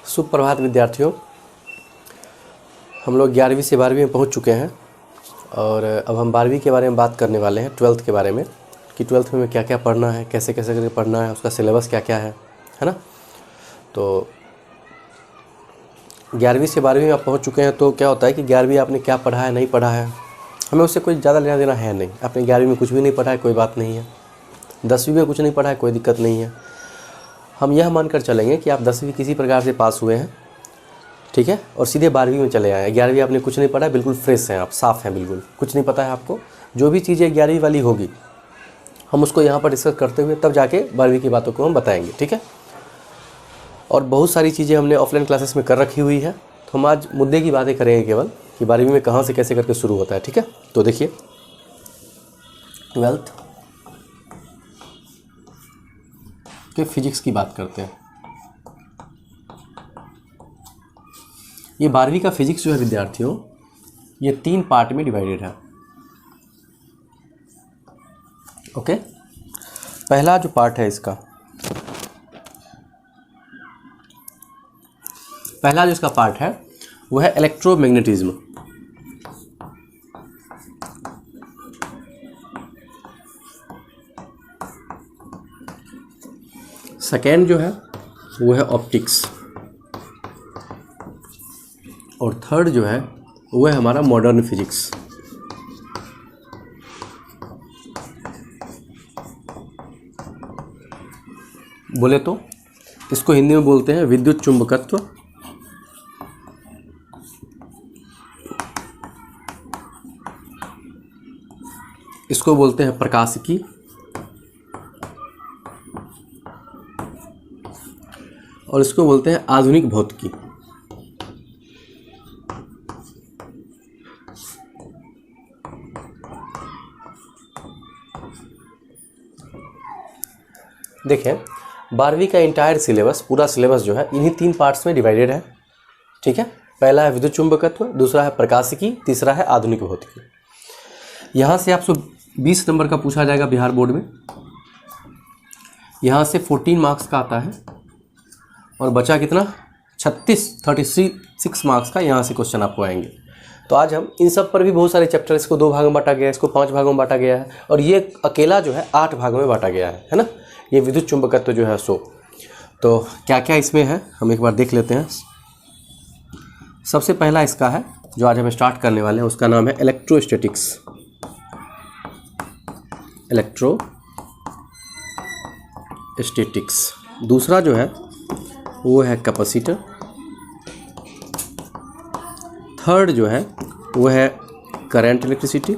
सुप्रभात विद्यार्थियों। हम लोग 11वीं से 12वीं में पहुंच चुके हैं और अब हम 12वीं के बारे में बात करने वाले हैं, 12th के बारे में कि 12th में क्या क्या पढ़ना है, कैसे कैसे करके पढ़ना है, उसका सिलेबस क्या क्या है ना। तो 11वीं से 12वीं में आप पहुँच चुके हैं तो क्या होता है कि 11वीं आपने क्या पढ़ा है, नहीं पढ़ा है, हमें उससे कोई ज़्यादा लेना देना है नहीं। आपने 11वीं में कुछ भी नहीं पढ़ा है, कोई बात नहीं है। 10वीं में कुछ नहीं पढ़ा है, कोई दिक्कत नहीं है। हम यह मानकर चलेंगे कि आप 10वीं किसी प्रकार से पास हुए हैं, ठीक है, और सीधे 12वीं में चले आए। 11वीं आपने कुछ नहीं पढ़ा है, बिल्कुल फ्रेश हैं आप, साफ़ हैं, बिल्कुल कुछ नहीं पता है आपको। जो भी चीज़ें 11वीं वाली होगी हम उसको यहाँ पर डिस्कस करते हुए तब जाके 12वीं की बातों को हम बताएंगे, ठीक है। और बहुत सारी चीज़ें हमने ऑफलाइन क्लासेस में कर रखी हुई है, तो हम आज मुद्दे की बातें करेंगे केवल कि 12वीं में कहाँ से कैसे करके शुरू होता है, ठीक है। तो देखिए 12th के फिजिक्स की बात करते हैं। ये 12वीं का फिजिक्स जो है विद्यार्थियों, ये 3 पार्ट में डिवाइडेड है। ओके, पहला जो पार्ट है इसका, पहला जो इसका पार्ट है वो है इलेक्ट्रोमैग्नेटिज्म। सेकेंड जो है वो है ऑप्टिक्स, और थर्ड जो है वो है हमारा मॉडर्न फिजिक्स। बोले तो इसको हिंदी में बोलते हैं विद्युत चुंबकत्व, इसको बोलते हैं प्रकाशिकी, और इसको बोलते हैं आधुनिक भौतिकी। देखें 12वीं का इंटायर सिलेबस, पूरा सिलेबस जो है इन्हीं 3 पार्ट्स में डिवाइडेड है, ठीक है। पहला है विद्युत चुंबकत्व, दूसरा है प्रकाशिकी, तीसरा है आधुनिक भौतिकी। यहाँ से आपसे 20 नंबर का पूछा जाएगा बिहार बोर्ड में। यहाँ से 14 मार्क्स का आता है और बचा कितना 36 मार्क्स का यहाँ से क्वेश्चन आपको आएंगे। तो आज हम इन सब पर भी बहुत सारे चैप्टर, इसको 2 भागों में बांटा गया है, इसको 5 भागों में बांटा गया है, और ये अकेला जो है 8 भागों में बांटा गया है ना। ये विद्युत चुंबकत्व जो है सो, तो क्या क्या इसमें है हम एक बार देख लेते हैं। सबसे पहला इसका है जो आज हम स्टार्ट करने वाले हैं, उसका नाम है इलेक्ट्रोस्टैटिक्स। इलेक्ट्रोस्टैटिक्स। दूसरा जो है वो है कैपेसिटर। थर्ड जो है वो है करंट इलेक्ट्रिसिटी।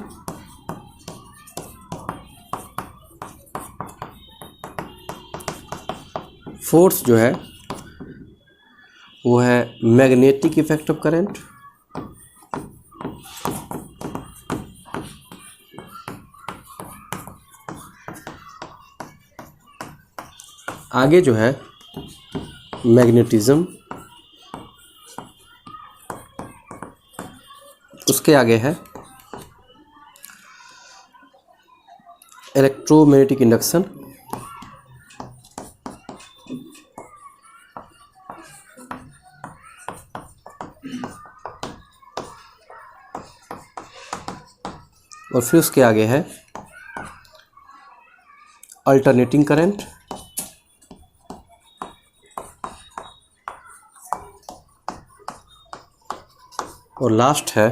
फोर्थ जो है वो है मैग्नेटिक इफेक्ट ऑफ करंट। आगे जो है मैग्नेटिज्म, उसके आगे है इलेक्ट्रोमैग्नेटिक इंडक्शन, और फिर उसके आगे है अल्टरनेटिंग करंट, और लास्ट है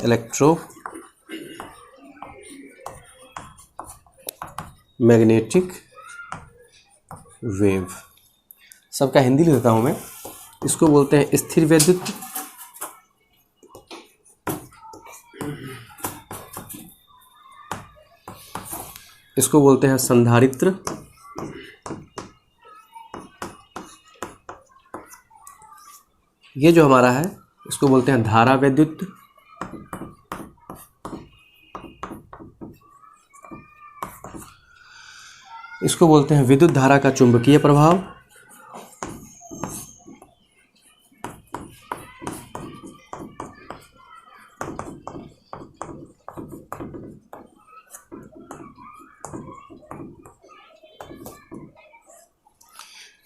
इलेक्ट्रोमैग्नेटिक वेव। सबका हिंदी लिख देता हूँ मैं। इसको बोलते हैं स्थिर वैद्युत, इसको बोलते हैं संधारित्र, ये जो हमारा है इसको बोलते हैं धारा वैद्युत, इसको बोलते हैं विद्युत धारा का चुंबकीय प्रभाव,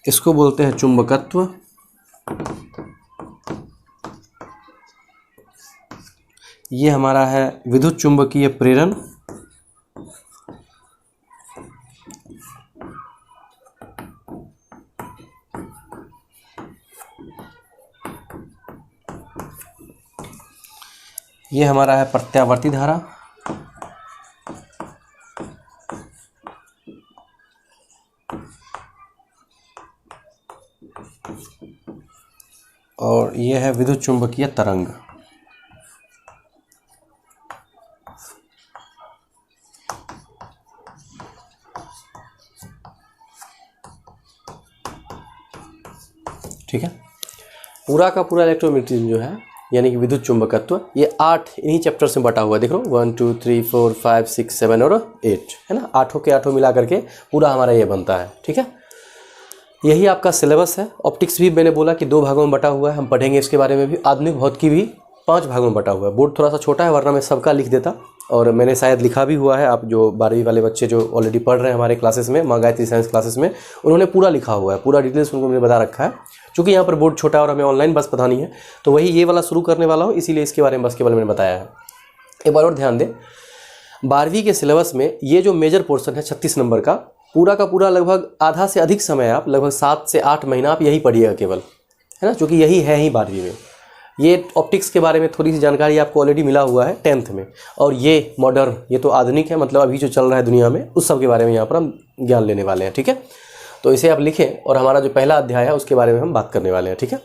इसको बोलते हैं चुंबकत्व। ये हमारा है विद्युत चुंबकीय प्रेरण। ये हमारा है प्रत्यावर्ती धारा। और ये है विद्युत चुंबकीय तरंग। ठीक है, पूरा का पूरा इलेक्ट्रोमैग्नेटिज्म जो है यानी कि विद्युत चुंबकत्व, ये 8 इन्हीं चैप्टर में बटा हुआ है। देख लो 1 2 3 4 5 6 7 और 8 है ना, आठों के आठों मिला करके पूरा हमारा ये बनता है। ठीक है, यही आपका सिलेबस है। ऑप्टिक्स भी मैंने बोला कि 2 भागों में बटा हुआ है, हम पढ़ेंगे इसके बारे में भी। आधुनिक भौतिकी भी 5 भागों में बटा हुआ है। बोर्ड थोड़ा सा छोटा है, वरना मैं सबका लिख देता, और मैंने शायद लिखा भी हुआ है। आप जो 12वीं वाले बच्चे जो ऑलरेडी पढ़ रहे हैं हमारे क्लासेस में, माँ गायत्री साइंस क्लासेस में, उन्होंने पूरा लिखा हुआ है, पूरा डिटेल्स उनको मैंने बता रखा है। चूँकि यहाँ पर बोर्ड छोटा है और हमें ऑनलाइन बस पढ़ानी है, तो वही ये वाला शुरू करने वाला हूँ, इसीलिए इसके बारे में बस केवल मैंने बताया है। एक बार और ध्यान दें, 12वीं के सिलेबस में ये जो मेजर पोर्शन है 36 नंबर का पूरा लगभग आधा से अधिक समय, आप लगभग 7 से 8 महीना आप यही पढ़िएगा केवल, है ना, क्योंकि यही है ही 12वीं में। ये ऑप्टिक्स के बारे में थोड़ी सी जानकारी आपको ऑलरेडी मिला हुआ है 10th में, और ये मॉडर्न, ये तो आधुनिक है, मतलब अभी जो चल रहा है दुनिया में, उस सब के बारे में यहाँ पर हम ज्ञान लेने वाले हैं। ठीक है, तो इसे आप लिखें, और हमारा जो पहला अध्याय है उसके बारे में हम बात करने वाले हैं। ठीक है,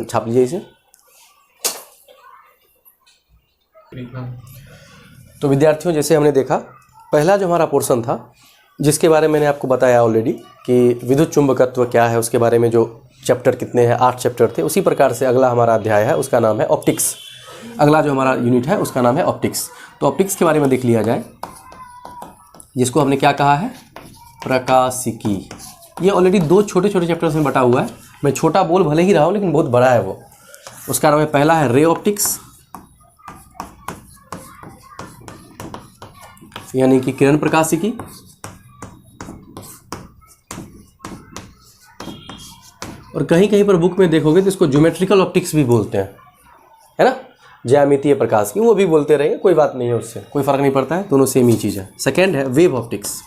छाप लीजिए इसे। तो विद्यार्थियों, जैसे हमने देखा, पहला जो हमारा पोर्शन था जिसके बारे में मैंने आपको बताया ऑलरेडी कि विद्युत चुंबकत्व क्या है, उसके बारे में जो चैप्टर कितने हैं, 8 चैप्टर थे। उसी प्रकार से अगला हमारा अध्याय है, उसका नाम है ऑप्टिक्स। अगला जो हमारा यूनिट है उसका नाम है ऑप्टिक्स। तो ऑप्टिक्स के बारे में देख लिया जाए, जिसको हमने क्या कहा है, प्रकाशिकी। ये ऑलरेडी 2 छोटे छोटे चैप्टर्स में बटा हुआ है। मैं छोटा बोल भले ही रहा हूँ, लेकिन बहुत बड़ा है वो। उसका नाम है, पहला है रे ऑप्टिक्स, यानी कि किरण प्रकाशिकी। और कहीं कहीं पर बुक में देखोगे तो इसको ज्योमेट्रिकल ऑप्टिक्स भी बोलते हैं, है ना, ज्यामितीय प्रकाश की, वो भी बोलते रहेंगे, कोई बात नहीं है, उससे कोई फर्क नहीं पड़ता है, दोनों सेम ही चीज़ है। सेकेंड है वेव ऑप्टिक्स,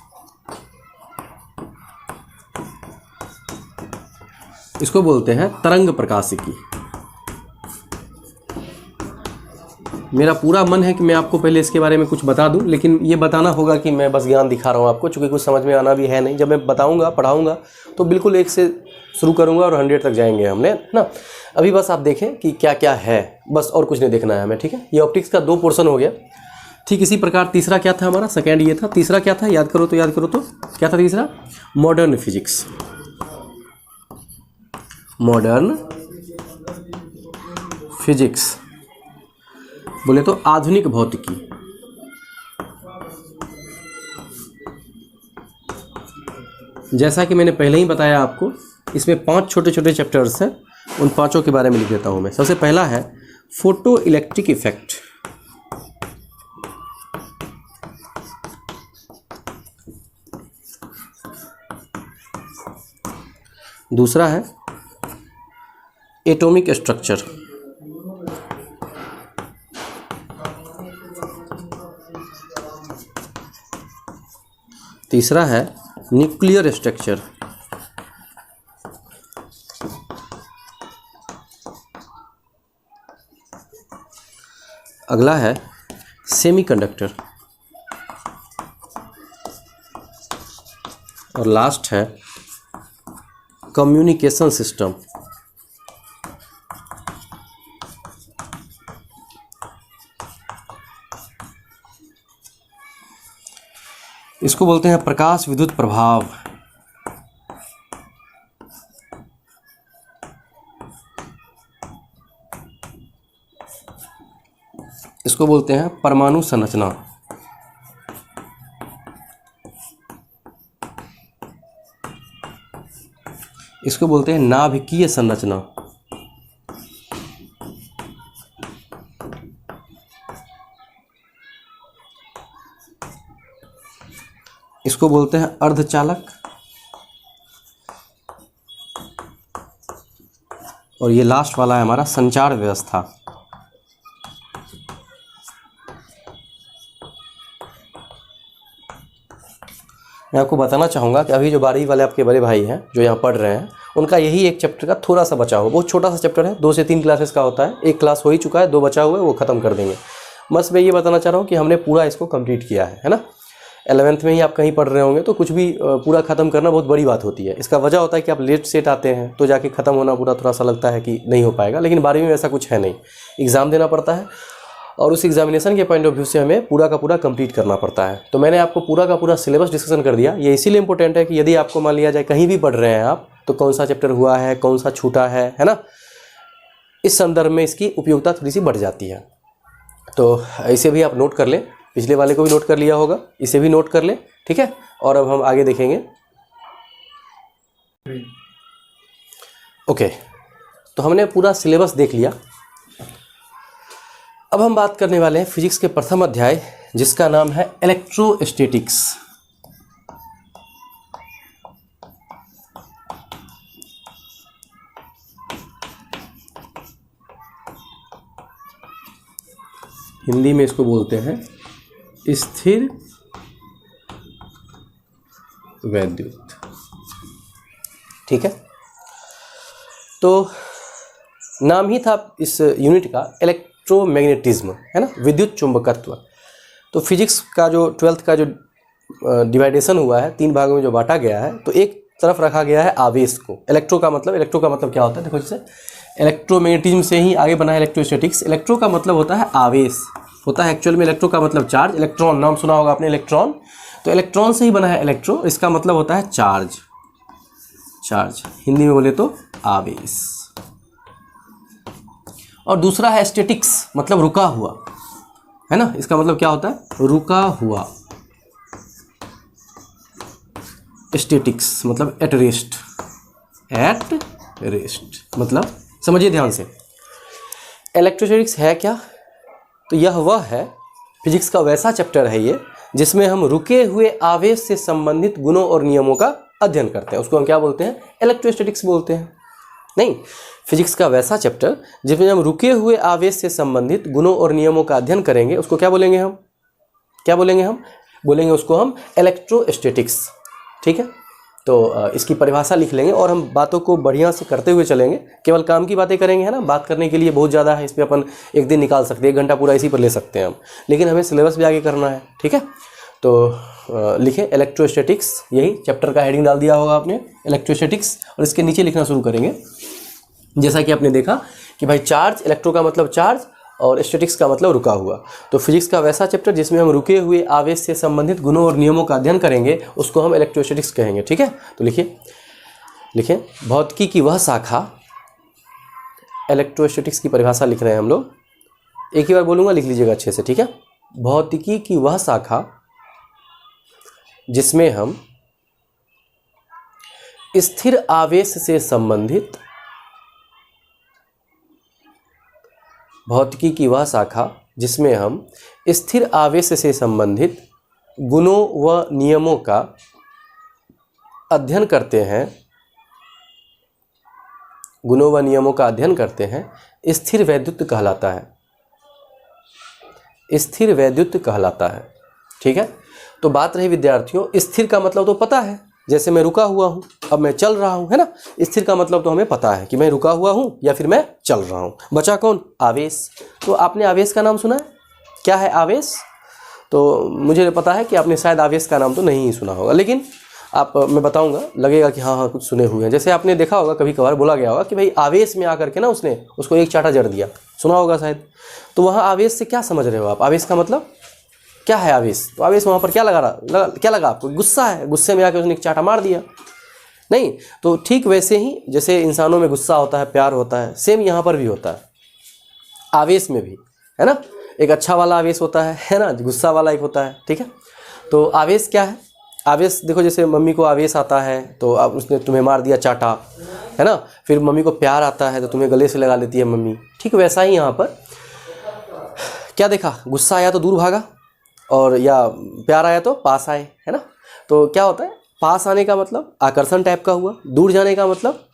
इसको बोलते हैं तरंग प्रकाशिकी। मेरा पूरा मन है कि मैं आपको पहले इसके बारे में कुछ बता दूं, लेकिन ये बताना होगा कि मैं बस ज्ञान दिखा रहा हूँ आपको, चूँकि कुछ समझ में आना भी है नहीं। जब मैं बताऊंगा, पढ़ाऊंगा, तो बिल्कुल 1 से शुरू करूंगा और 100 तक जाएंगे हमने ना। अभी बस आप देखें कि क्या क्या है, बस, और कुछ नहीं देखना है हमें। ठीक है, ये ऑप्टिक्स का 2 पोर्शन हो गया। ठीक इसी प्रकार तीसरा क्या था हमारा, सेकेंड ये था। तीसरा क्या था, याद करो तो क्या था तीसरा, मॉडर्न फिजिक्स। मॉडर्न फिजिक्स बोले तो आधुनिक भौतिकी। जैसा कि मैंने पहले ही बताया आपको, इसमें 5 छोटे छोटे चैप्टर्स हैं, उन 5 के बारे में लिख देता हूं मैं। सबसे पहला है फोटो इलेक्ट्रिक इफेक्ट। दूसरा है एटॉमिक स्ट्रक्चर। तीसरा है न्यूक्लियर स्ट्रक्चर। अगला है सेमीकंडक्टर। और लास्ट है कम्युनिकेशन सिस्टम। इसको बोलते हैं प्रकाश विद्युत प्रभाव। इसको बोलते हैं परमाणु संरचना। इसको बोलते हैं नाभिकीय संरचना। इसको बोलते हैं अर्धचालक। और ये लास्ट वाला है हमारा संचार व्यवस्था। मैं आपको बताना चाहूँगा कि अभी जो 12वीं वाले आपके बड़े भाई हैं जो यहाँ पढ़ रहे हैं, उनका यही एक चैप्टर का थोड़ा सा बचा हुआ, बहुत छोटा सा चैप्टर है, 2 से 3 क्लासेस का होता है। एक क्लास हो ही चुका है, 2 बचा हुआ है, वो ख़त्म कर देंगे। बस मैं ये बताना चाह रहा हूँ कि हमने पूरा इसको कंप्लीट किया है ना। 11th में ही आप कहीं पढ़ रहे होंगे तो कुछ भी पूरा ख़त्म करना बहुत बड़ी बात होती है। इसका वजह होता है कि आप लेट सेट आते हैं तो जाके ख़त्म होना पूरा थोड़ा सा लगता है कि नहीं हो पाएगा, लेकिन 12वीं में ऐसा कुछ है नहीं। एग्ज़ाम देना पड़ता है और उस एग्जामिनेशन के पॉइंट ऑफ व्यू से हमें पूरा का पूरा कंप्लीट करना पड़ता है। तो मैंने आपको पूरा का पूरा सिलेबस डिस्कशन कर दिया। ये इसीलिए इंपॉर्टेंट है कि यदि आपको मान लिया जाए कहीं भी पढ़ रहे हैं आप, तो कौन सा चैप्टर हुआ है, कौन सा छूटा है ना, इस संदर्भ में इसकी उपयोगिता थोड़ी सी बढ़ जाती है। तो इसे भी आप नोट कर लें, पिछले वाले को भी नोट कर लिया होगा, इसे भी नोट कर लें, ठीक है। और अब हम आगे देखेंगे। ओके, तो हमने पूरा सिलेबस देख लिया। अब हम बात करने वाले हैं फिजिक्स के प्रथम अध्याय, जिसका नाम है इलेक्ट्रोस्टैटिक्स। हिंदी में इसको बोलते हैं स्थिर वैद्युत, ठीक है। तो नाम ही था इस यूनिट का इलेक्ट्रोमैग्नेटिज्म, है ना, विद्युत चुंबकत्व। तो फिजिक्स का जो 12th का जो डिवाइडेशन हुआ है, 3 भागों में जो बांटा गया है, तो एक तरफ रखा गया है आवेश को। इलेक्ट्रो का मतलब क्या होता है, देखो जैसे इलेक्ट्रोमैग्नेटिज्म से ही आगे बना है इलेक्ट्रोस्टैटिक्स। इलेक्ट्रो का मतलब होता है आवेश, होता है एक्चुअल में इलेक्ट्रो का मतलब चार्ज। इलेक्ट्रॉन नाम सुना होगा आपने, इलेक्ट्रॉन, तो इलेक्ट्रॉन से ही बना है इलेक्ट्रो, इसका मतलब होता है चार्ज। हिंदी में बोले तो आवेश। और दूसरा है स्टैटिक्स, मतलब रुका हुआ, है ना, इसका मतलब क्या होता है, रुका हुआ। स्टैटिक्स मतलब एट रेस्ट, मतलब समझिए ध्यान से। इलेक्ट्रोस्टैटिक्स है क्या, तो यह वह है, फिजिक्स का वैसा चैप्टर है ये, जिसमें हम रुके हुए आवेश से संबंधित गुणों और नियमों का अध्ययन करते हैं। उसको हम क्या बोलते हैं, इलेक्ट्रोस्टैटिक्स बोलते हैं। नहीं, फिजिक्स का वैसा चैप्टर जिसमें हम रुके हुए आवेश से संबंधित गुणों और नियमों का अध्ययन करेंगे, उसको क्या बोलेंगे हम, बोलेंगे उसको हम इलेक्ट्रोस्टैटिक्स, ठीक है। तो इसकी परिभाषा लिख लेंगे और हम बातों को बढ़िया से करते हुए चलेंगे। केवल काम की बातें करेंगे, है ना, बात करने के लिए बहुत ज़्यादा है, इस पर अपन एक दिन निकाल सकते हैं, 1 घंटा पूरा इसी पर ले सकते हैं हम, लेकिन हमें सिलेबस भी आगे करना है, ठीक है। तो लिखें इलेक्ट्रोस्टैटिक्स, यही चैप्टर का हेडिंग डाल दिया होगा आपने, इलेक्ट्रोस्टैटिक्स, और इसके नीचे लिखना शुरू करेंगे। जैसा कि आपने देखा कि भाई चार्ज, इलेक्ट्रो का मतलब चार्ज और स्टैटिक्स का मतलब रुका हुआ। तो फिजिक्स का वैसा चैप्टर जिसमें हम रुके हुए आवेश से संबंधित गुणों और नियमों का अध्ययन करेंगे, उसको हम इलेक्ट्रोस्टैटिक्स कहेंगे, ठीक है। तो लिखिए भौतिकी की वह शाखा, इलेक्ट्रोस्टैटिक्स की परिभाषा लिख रहे हैं हम लोग, एक ही बार बोलूँगा, लिख लीजिएगा अच्छे से, ठीक है। भौतिकी की वह शाखा जिसमें हम स्थिर आवेश से संबंधित, भौतिकी की वह शाखा जिसमें हम स्थिर आवेश से संबंधित गुणों व नियमों का अध्ययन करते हैं, स्थिर वैद्युत कहलाता है, ठीक है। तो बात रही विद्यार्थियों, स्थिर का मतलब तो पता है, जैसे मैं रुका हुआ हूँ, अब मैं चल रहा हूँ, है ना। स्थिर का मतलब तो हमें पता है कि मैं रुका हुआ हूँ या फिर मैं चल रहा हूँ। बचा कौन, आवेश। तो आपने आवेश का नाम सुना है, क्या है आवेश, तो मुझे पता है कि आपने शायद आवेश का नाम तो नहीं ही सुना होगा, लेकिन मैं बताऊंगा, लगेगा कि हाँ कुछ सुने हुए हैं। जैसे आपने देखा होगा, कभी कभार बोला गया होगा कि भाई आवेश में आकर के ना उसने उसको एक चाटा जड़ दिया, सुना होगा शायद। तो वहाँ आवेश से क्या समझ रहे हो आप, आवेश का मतलब क्या है आवेश, तो आवेश वहाँ पर क्या लगा आपको, गुस्सा है, गुस्से में आकर उसने एक चाटा मार दिया, नहीं। तो ठीक वैसे ही जैसे इंसानों में गुस्सा होता है, प्यार होता है, सेम यहाँ पर भी होता है, आवेश में भी, है ना। एक अच्छा वाला आवेश होता है ना, गुस्सा वाला एक होता है, ठीक है। तो आवेश क्या है, आवेश देखो, जैसे मम्मी को आवेश आता है तो अब उसने तुम्हें मार दिया चाटा, है ना। फिर मम्मी को प्यार आता है तो तुम्हें गले से लगा लेती है मम्मी, ठीक वैसा ही यहाँ पर क्या देखा, गुस्सा आया तो दूर भागा, और या प्यार आया तो पास आए, है ना। तो क्या होता है, पास आने का मतलब आकर्षण टाइप का हुआ, दूर जाने का मतलब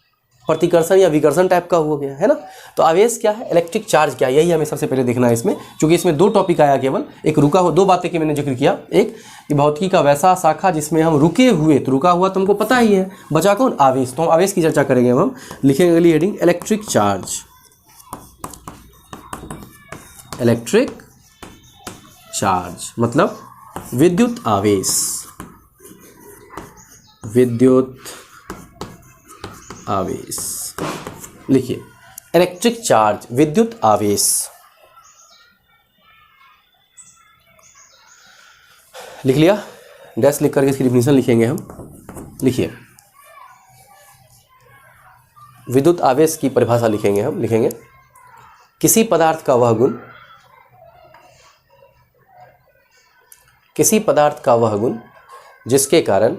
प्रतिकर्षण या विकर्षण टाइप का हो गया है ना। तो आवेश क्या है, इलेक्ट्रिक चार्ज क्या है, यही हमें सबसे पहले देखना है इसमें। क्योंकि इसमें दो टॉपिक आया केवल, एक रुका हुआ, दो बातें की मैंने जिक्र किया, एक कि भौतिकी का वैसा शाखा जिसमें हम रुके हुए, तो रुका हुआ तो हमको पता ही है, बचा कौन, आवेश। तो हम आवेश की चर्चा करेंगे। हम लिखेंगे अगली heading electric charge, electric charge मतलब विद्युत आवेश, विद्युत आवेश। लिखिए इलेक्ट्रिक चार्ज, विद्युत आवेश। लिख लिया, डैश लिख करके इसकी डिफिनीशन लिखेंगे हम। लिखिए विद्युत आवेश की परिभाषा लिखेंगे हम। लिखेंगे किसी पदार्थ का वह गुण, किसी पदार्थ का वह गुण जिसके कारण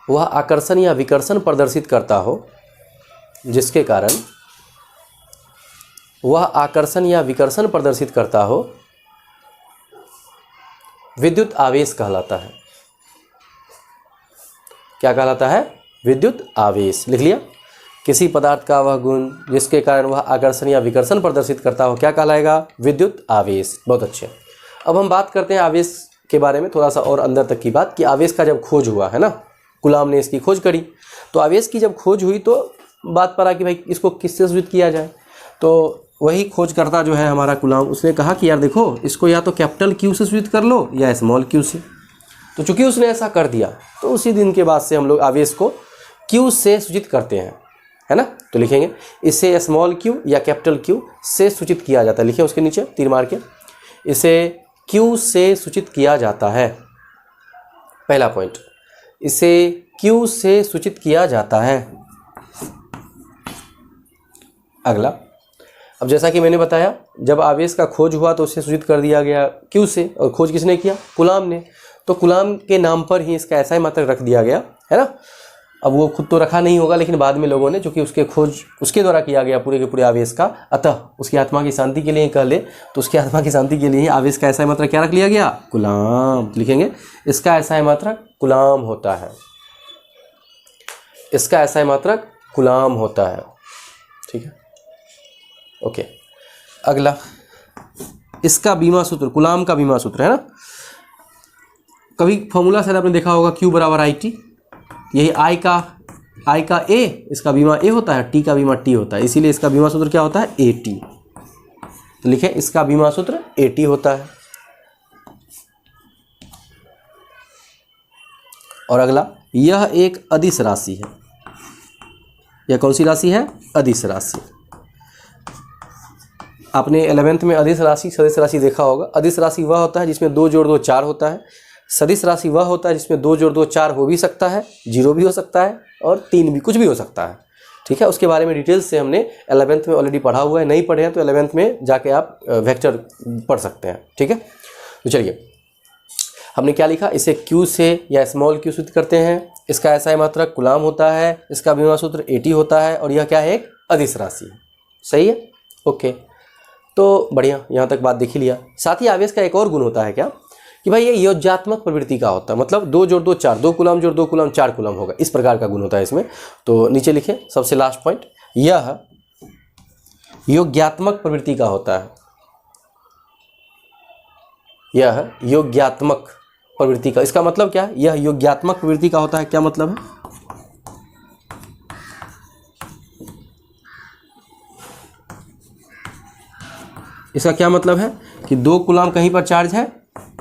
वह आकर्षण या विकर्षण प्रदर्शित करता हो, जिसके कारण वह आकर्षण या विकर्षण प्रदर्शित करता हो, विद्युत आवेश कहलाता है। क्या कहलाता है, विद्युत आवेश। लिख लिया, किसी पदार्थ का वह गुण जिसके कारण वह आकर्षण या विकर्षण प्रदर्शित करता हो, क्या कहलाएगा, विद्युत आवेश। बहुत अच्छे। अब हम बात करते हैं आवेश के बारे में, थोड़ा सा और अंदर तक की बात, कि आवेश का जब खोज हुआ है ना, कुलाम ने इसकी खोज करी, तो आवेश की जब खोज हुई तो बात पर आ कि भाई इसको किससे सूचित किया जाए। तो वही खोजकर्ता जो है हमारा कुलाम, उसने कहा कि यार देखो, इसको या तो कैपिटल क्यू से सूचित कर लो या स्मॉल क्यू से। तो चूंकि उसने ऐसा कर दिया, तो उसी दिन के बाद से हम लोग आवेश को क्यू से सूचित करते हैं, है ना। तो लिखेंगे इसे स्मॉल क्यू या कैपिटल क्यू से सूचित किया जाता है। लिखिए उसके नीचे तीर मार के, इसे क्यू से सूचित किया जाता है। पहला पॉइंट, इसे क्यू से सूचित किया जाता है। अगला, अब जैसा कि मैंने बताया, जब आवेश का खोज हुआ तो उसे सूचित कर दिया गया क्यू से, और खोज किसने किया, कुलाम ने। तो कुलाम के नाम पर ही इसका ऐसा ही मात्रक रख दिया गया, है ना। अब वो खुद तो रखा नहीं होगा, लेकिन बाद में लोगों ने, चूंकि उसके खोज उसके द्वारा किया गया पूरे के पूरे आवेश का, अतः उसकी आत्मा की शांति के लिए ही कह ले, तो उसकी आत्मा की शांति के लिए ही आवेश का ऐसा ही मात्रक क्या रख लिया गया, कुलाम। लिखेंगे इसका ऐसा ही मात्रक कुलाम होता है, इसका ऐसा ही मात्रक कुलाम होता है। ठीक है, ओके। अगला, इसका बीमा सूत्र, कुलाम का बीमा सूत्र, है ना। कभी फॉर्मूला शायद आपने देखा होगा, Q बराबर IT। यही I का A, इसका बीमा A होता है, T का बीमा T होता है, इसीलिए इसका बीमा सूत्र क्या होता है, AT। तो लिखें इसका बीमा सूत्र AT होता है। और अगला, यह एक अदिश राशि है। यह कौन सी राशि है, अदिश राशि। आपने 11th में अदिश राशि, सदिश राशि देखा होगा। अदिश राशि वह होता है जिसमें 2 जोड़ 2 4 होता है। सदिश राशि वह होता है जिसमें 2 जोड़ 2 4 हो भी सकता है, 0 भी हो सकता है, और 3 भी, कुछ भी हो सकता है। ठीक है, उसके बारे में डिटेल्स से हमने 11th में ऑलरेडी पढ़ा हुआ है। नहीं पढ़े हैं तो 11th में जाके आप वेक्टर पढ़ सकते हैं। ठीक है, तो चलिए हमने क्या लिखा, इसे क्यू से या स्मॉल क्यू सूचित करते हैं। इसका ऐसा मात्रक कुलाम होता है, इसका बीमा सूत्र AT होता है, और यह क्या है, एक अदिश राशि है। सही है, ओके। तो बढ़िया, यहाँ तक बात देख ही लिया। साथ ही आवेश का एक और गुण होता है क्या, कि भाई ये योज्यात्मक प्रवृत्ति का होता है, मतलब 2 जोड़ 2 4, 2 कूलम जोड़ 2 कूलम 4 कूलम होगा, इस प्रकार का गुण होता है इसमें। तो नीचे लिखे सबसे लास्ट पॉइंट, यह योग्यात्मक प्रवृत्ति का होता है। यह योग्यात्मक प्रवृत्ति का, इसका मतलब क्या है, यह योग्यात्मक प्रवृत्ति का होता है। क्या मतलब है, इसका क्या मतलब है कि 2 कूलम कहीं पर चार्ज है,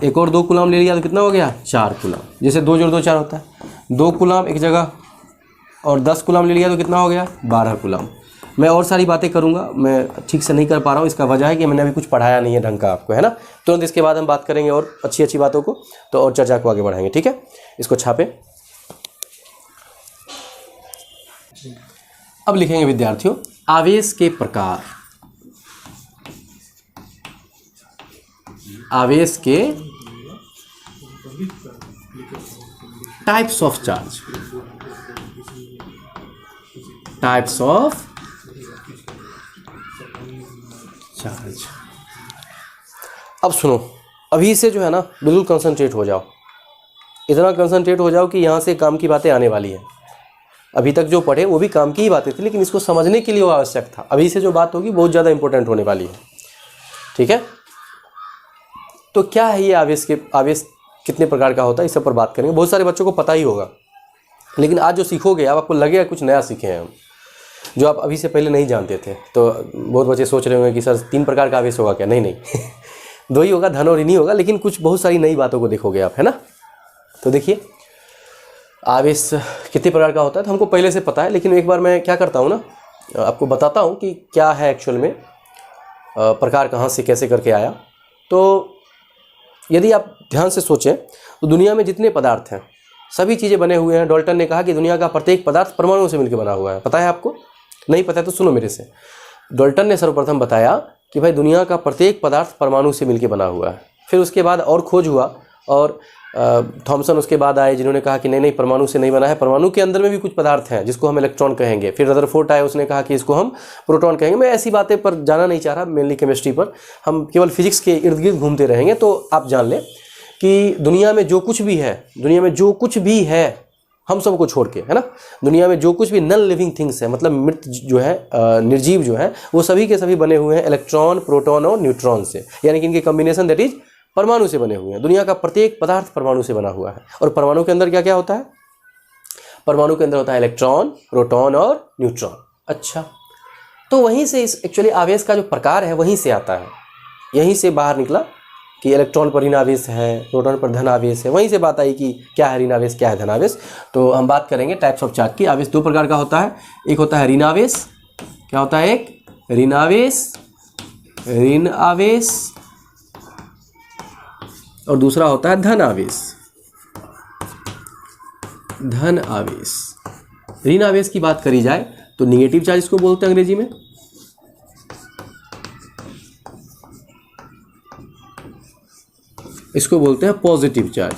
एक और 2 कूलम ले लिया तो कितना हो गया, 4 कूलम। जैसे 2 जोड़ 2 4 होता है, 2 कूलम एक जगह और 10 कूलम ले लिया तो कितना हो गया, 12 कूलम। मैं और सारी बातें करूंगा, मैं ठीक से नहीं कर पा रहा हूँ, इसका वजह है कि मैंने अभी कुछ पढ़ाया नहीं है ढंग का आपको, है ना। तुरंत इसके बाद हम बात करेंगे और अच्छी अच्छी बातों को, तो और चर्चा को आगे बढ़ाएंगे। ठीक है, इसको छापे। अब लिखेंगे विद्यार्थियों, आवेश के प्रकार, आवेश के types of charge, types of charge. अब सुनो, अभी से जो है ना बिल्कुल कंसंट्रेट हो जाओ, इतना कंसंट्रेट हो जाओ कि यहाँ से काम की बातें आने वाली हैं। अभी तक जो पढ़े वो भी काम की ही बातें थी, लेकिन इसको समझने के लिए वो आवश्यक था। अभी से जो बात होगी बहुत ज़्यादा इंपॉर्टेंट होने वाली है, ठीक है। तो क्या है ये आवेश कितने प्रकार का होता है, इस सब पर बात करेंगे। बहुत सारे बच्चों को पता ही होगा, लेकिन आज जो सीखोगे आप, आपको लगेगा कुछ नया सीखे हैं हम, जो आप अभी से पहले नहीं जानते थे। तो बहुत बच्चे सोच रहे होंगे कि सर 3 प्रकार का आवेश होगा क्या? नहीं नहीं 2 ही होगा, धन और ऋणी होगा, लेकिन कुछ बहुत सारी नई बातों को देखोगे आप, है ना। तो देखिए आवेश कितने प्रकार का होता है तो हमको पहले से पता है, लेकिन एक बार मैं क्या करता हूँ ना, आपको बताता हूँ कि क्या है एक्चुअल में, प्रकार कहाँ से कैसे करके आया। तो यदि आप ध्यान से सोचें तो दुनिया में जितने पदार्थ हैं सभी चीज़ें बने हुए हैं। डाल्टन ने कहा कि दुनिया का प्रत्येक पदार्थ परमाणुओं से मिलकर बना हुआ है। पता है आपको? नहीं पता है तो सुनो मेरे से। डाल्टन ने सर्वप्रथम बताया कि भाई दुनिया का प्रत्येक पदार्थ परमाणु से मिलकर बना हुआ है। फिर उसके बाद और खोज हुआ, और थॉमसन उसके बाद आए जिन्होंने कहा कि नहीं परमाणु से नहीं बना है, परमाणु के अंदर में भी कुछ पदार्थ हैं जिसको हम इलेक्ट्रॉन कहेंगे। फिर रदरफोर्ड आए, उसने कहा कि इसको हम प्रोटॉन कहेंगे। मैं ऐसी बातें पर जाना नहीं चाह रहा, मेनली केमिस्ट्री पर, हम केवल फिजिक्स के इर्द गिर्द घूमते रहेंगे। तो आप जान लें कि दुनिया में जो कुछ भी है हम सबको छोड़ के, है ना, दुनिया में जो कुछ भी नॉन लिविंग थिंग्स है, मतलब मृत जो है, निर्जीव जो है, वो सभी के सभी बने हुए हैं इलेक्ट्रॉन, प्रोटॉन और न्यूट्रॉन से, यानी कि इनके कॉम्बिनेशन दैट इज परमाणु से बने हुए हैं। दुनिया का प्रत्येक पदार्थ परमाणु से बना हुआ है। और परमाणु के अंदर क्या क्या होता है? परमाणु के अंदर होता है इलेक्ट्रॉन, प्रोटॉन और न्यूट्रॉन। अच्छा, तो वहीं से इस एक्चुअली आवेश का जो प्रकार है वहीं से आता है, यहीं से बाहर निकला कि इलेक्ट्रॉन पर ऋण आवेश है, प्रोटॉन पर धन आवेश है। वहीं से बात आई कि क्या है ऋण आवेश, क्या है धन आवेश। तो हम बात करेंगे टाइप्स ऑफ चार्ज की। आवेश 2 प्रकार का होता है, एक होता है ऋण आवेश। क्या होता है? एक ऋण आवेश, और दूसरा होता है धन आवेश। ऋण आवेश की बात करी जाए तो निगेटिव चार्ज इसको बोलते हैं अंग्रेजी में, इसको बोलते हैं पॉजिटिव चार्ज।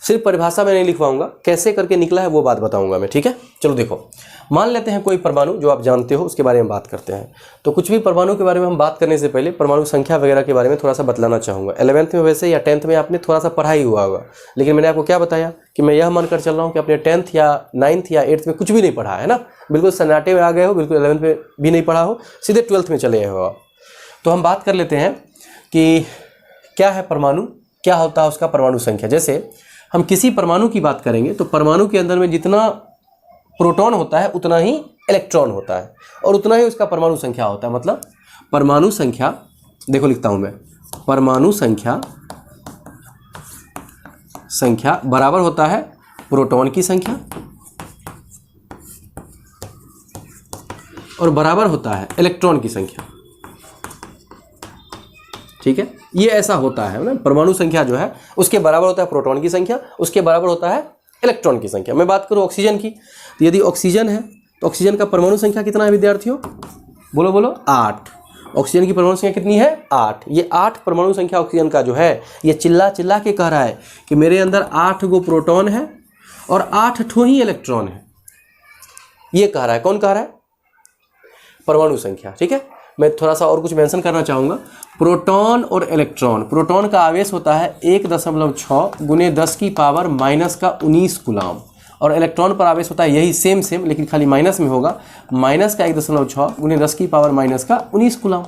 सिर्फ परिभाषा में नहीं लिखवाऊंगा, कैसे करके निकला है वो बात बताऊंगा मैं, ठीक है। चलो देखो, मान लेते हैं कोई परमाणु जो आप जानते हो, उसके बारे में बात करते हैं। तो कुछ भी परमाणु के बारे में हम बात करने से पहले परमाणु संख्या वगैरह के बारे में थोड़ा सा बतलाना चाहूँगा। 11th में वैसे या 10th में आपने थोड़ा सा पढ़ाई हुआ होगा, लेकिन मैंने आपको क्या बताया कि मैं यह मानकर चल रहा हूँ कि आपने 10th या 9th या 8th में कुछ भी नहीं पढ़ा है ना, बिल्कुल सन्नाटे में आ गए हो, बिल्कुल 11th में भी नहीं पढ़ा हो, सीधे 12th में चले गए हो आप। तो हम बात कर लेते हैं कि क्या है परमाणु, क्या होता है उसका परमाणु संख्या। जैसे हम किसी परमाणु की बात करेंगे तो परमाणु के अंदर में जितना प्रोटॉन होता है उतना ही इलेक्ट्रॉन होता है, और उतना ही उसका परमाणु संख्या होता है। मतलब परमाणु संख्या, देखो लिखता हूं मैं, परमाणु संख्या बराबर होता है प्रोटॉन की संख्या और बराबर होता है इलेक्ट्रॉन की संख्या, ठीक है। ये ऐसा होता है ना, परमाणु संख्या जो है उसके बराबर होता है प्रोटॉन की संख्या, उसके बराबर होता है इलेक्ट्रॉन की संख्या। मैं बात करूं ऑक्सीजन की, तो यदि ऑक्सीजन है तो ऑक्सीजन का परमाणु संख्या कितना है विद्यार्थियों? बोलो बोलो, 8। ऑक्सीजन की परमाणु संख्या कितनी है? 8। ये 8 परमाणु संख्या ऑक्सीजन का जो है, ये चिल्ला चिल्ला के कह रहा है कि मेरे अंदर 8 गो प्रोटॉन है और 8 ठो ही इलेक्ट्रॉन है। ये कह रहा है, कौन कह रहा है? परमाणु संख्या, ठीक है। मैं थोड़ा सा और कुछ मेंशन करना चाहूँगा। प्रोटॉन और इलेक्ट्रॉन, प्रोटॉन का आवेश होता है 1.6 गुने 10 की पावर माइनस का 19 कूलाम, और इलेक्ट्रॉन पर आवेश होता है यही सेम लेकिन खाली माइनस में होगा, माइनस का 1.6 गुने 10 की पावर माइनस का 19 कूलाम,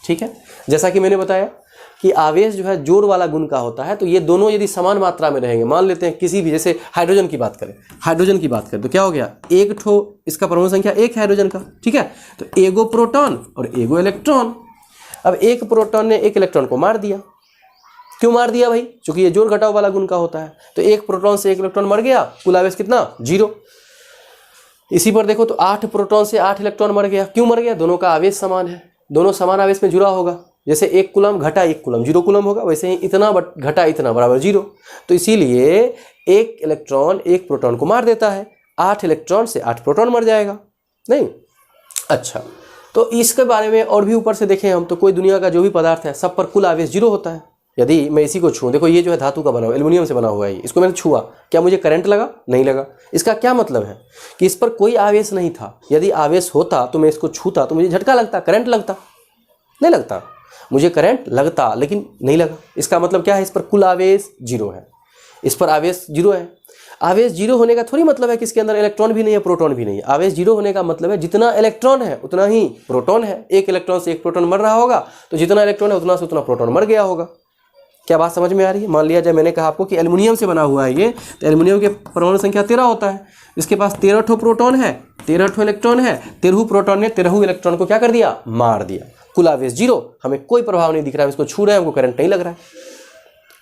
ठीक है। जैसा कि मैंने बताया कि आवेश जो है जोड़ वाला गुण का होता है, तो ये दोनों यदि समान मात्रा में रहेंगे, मान लेते हैं किसी भी, जैसे हाइड्रोजन की बात करें, तो क्या हो गया? एक ठो इसका परमाणु संख्या 1 हाइड्रोजन का, ठीक है। तो एगो प्रोटॉन और एगो इलेक्ट्रॉन। अब एक प्रोटॉन ने एक इलेक्ट्रॉन को मार दिया। क्यों मार दिया भाई? क्योंकि ये जोड़ घटाव वाला गुण का होता है। तो एक प्रोटॉन से एक इलेक्ट्रॉन मर गया, कुल आवेश कितना? 0। इसी पर देखो तो 8 प्रोटॉन से 8 इलेक्ट्रॉन मर गया। क्यों मर गया? दोनों का आवेश समान है, दोनों समान आवेश में जुड़ा होगा। जैसे 1 कूलम घटा 1 कूलम 0 कूलम होगा, वैसे ही इतना घटा इतना बराबर 0। तो इसीलिए एक इलेक्ट्रॉन एक प्रोटॉन को मार देता है, 8 इलेक्ट्रॉन से 8 प्रोटॉन मर जाएगा, नहीं? अच्छा, तो इसके बारे में और भी ऊपर से देखें हम, तो कोई दुनिया का जो भी पदार्थ है सब पर कुल आवेश 0 होता है। यदि मैं इसी को छूँ, देखो ये जो है धातु का बना हुआ, एल्युमिनियम से बना हुआ है, इसको मैंने छुआ, क्या मुझे करंट लगा? नहीं लगा। इसका क्या मतलब है कि इस पर कोई आवेश नहीं था। यदि आवेश होता तो मैं इसको छूता तो मुझे झटका लगता, करंट लगता, नहीं लगता, मुझे करंट लगता लेकिन नहीं लगा। इसका मतलब क्या है, इस पर कुल आवेश 0 है, इस पर आवेश 0 है। आवेश 0 होने का थोड़ी मतलब है कि इसके अंदर इलेक्ट्रॉन भी नहीं है, प्रोटॉन भी नहीं है। आवेश 0 होने का मतलब है जितना इलेक्ट्रॉन है उतना ही प्रोटॉन है। एक इलेक्ट्रॉन से एक प्रोटॉन मर रहा होगा तो जितना इलेक्ट्रॉन है उतना से उतना प्रोटॉन मर गया होगा। क्या बात समझ में आ रही है? मान लिया जाए मैंने कहा आपको कि एल्युमिनियम से बना हुआ है ये, तो एल्युमिनियम के परमाणु संख्या 13 होता है। इसके पास 13 ठो प्रोटॉन है, 13 ठो इलेक्ट्रॉन है। 13 प्रोटॉन ने 13 इलेक्ट्रॉन को क्या कर दिया, मार दिया। कुल आवेश 0, हमें कोई प्रभाव नहीं दिख रहा है, इसको छू रहे हैं, हमको करंट नहीं लग रहा है।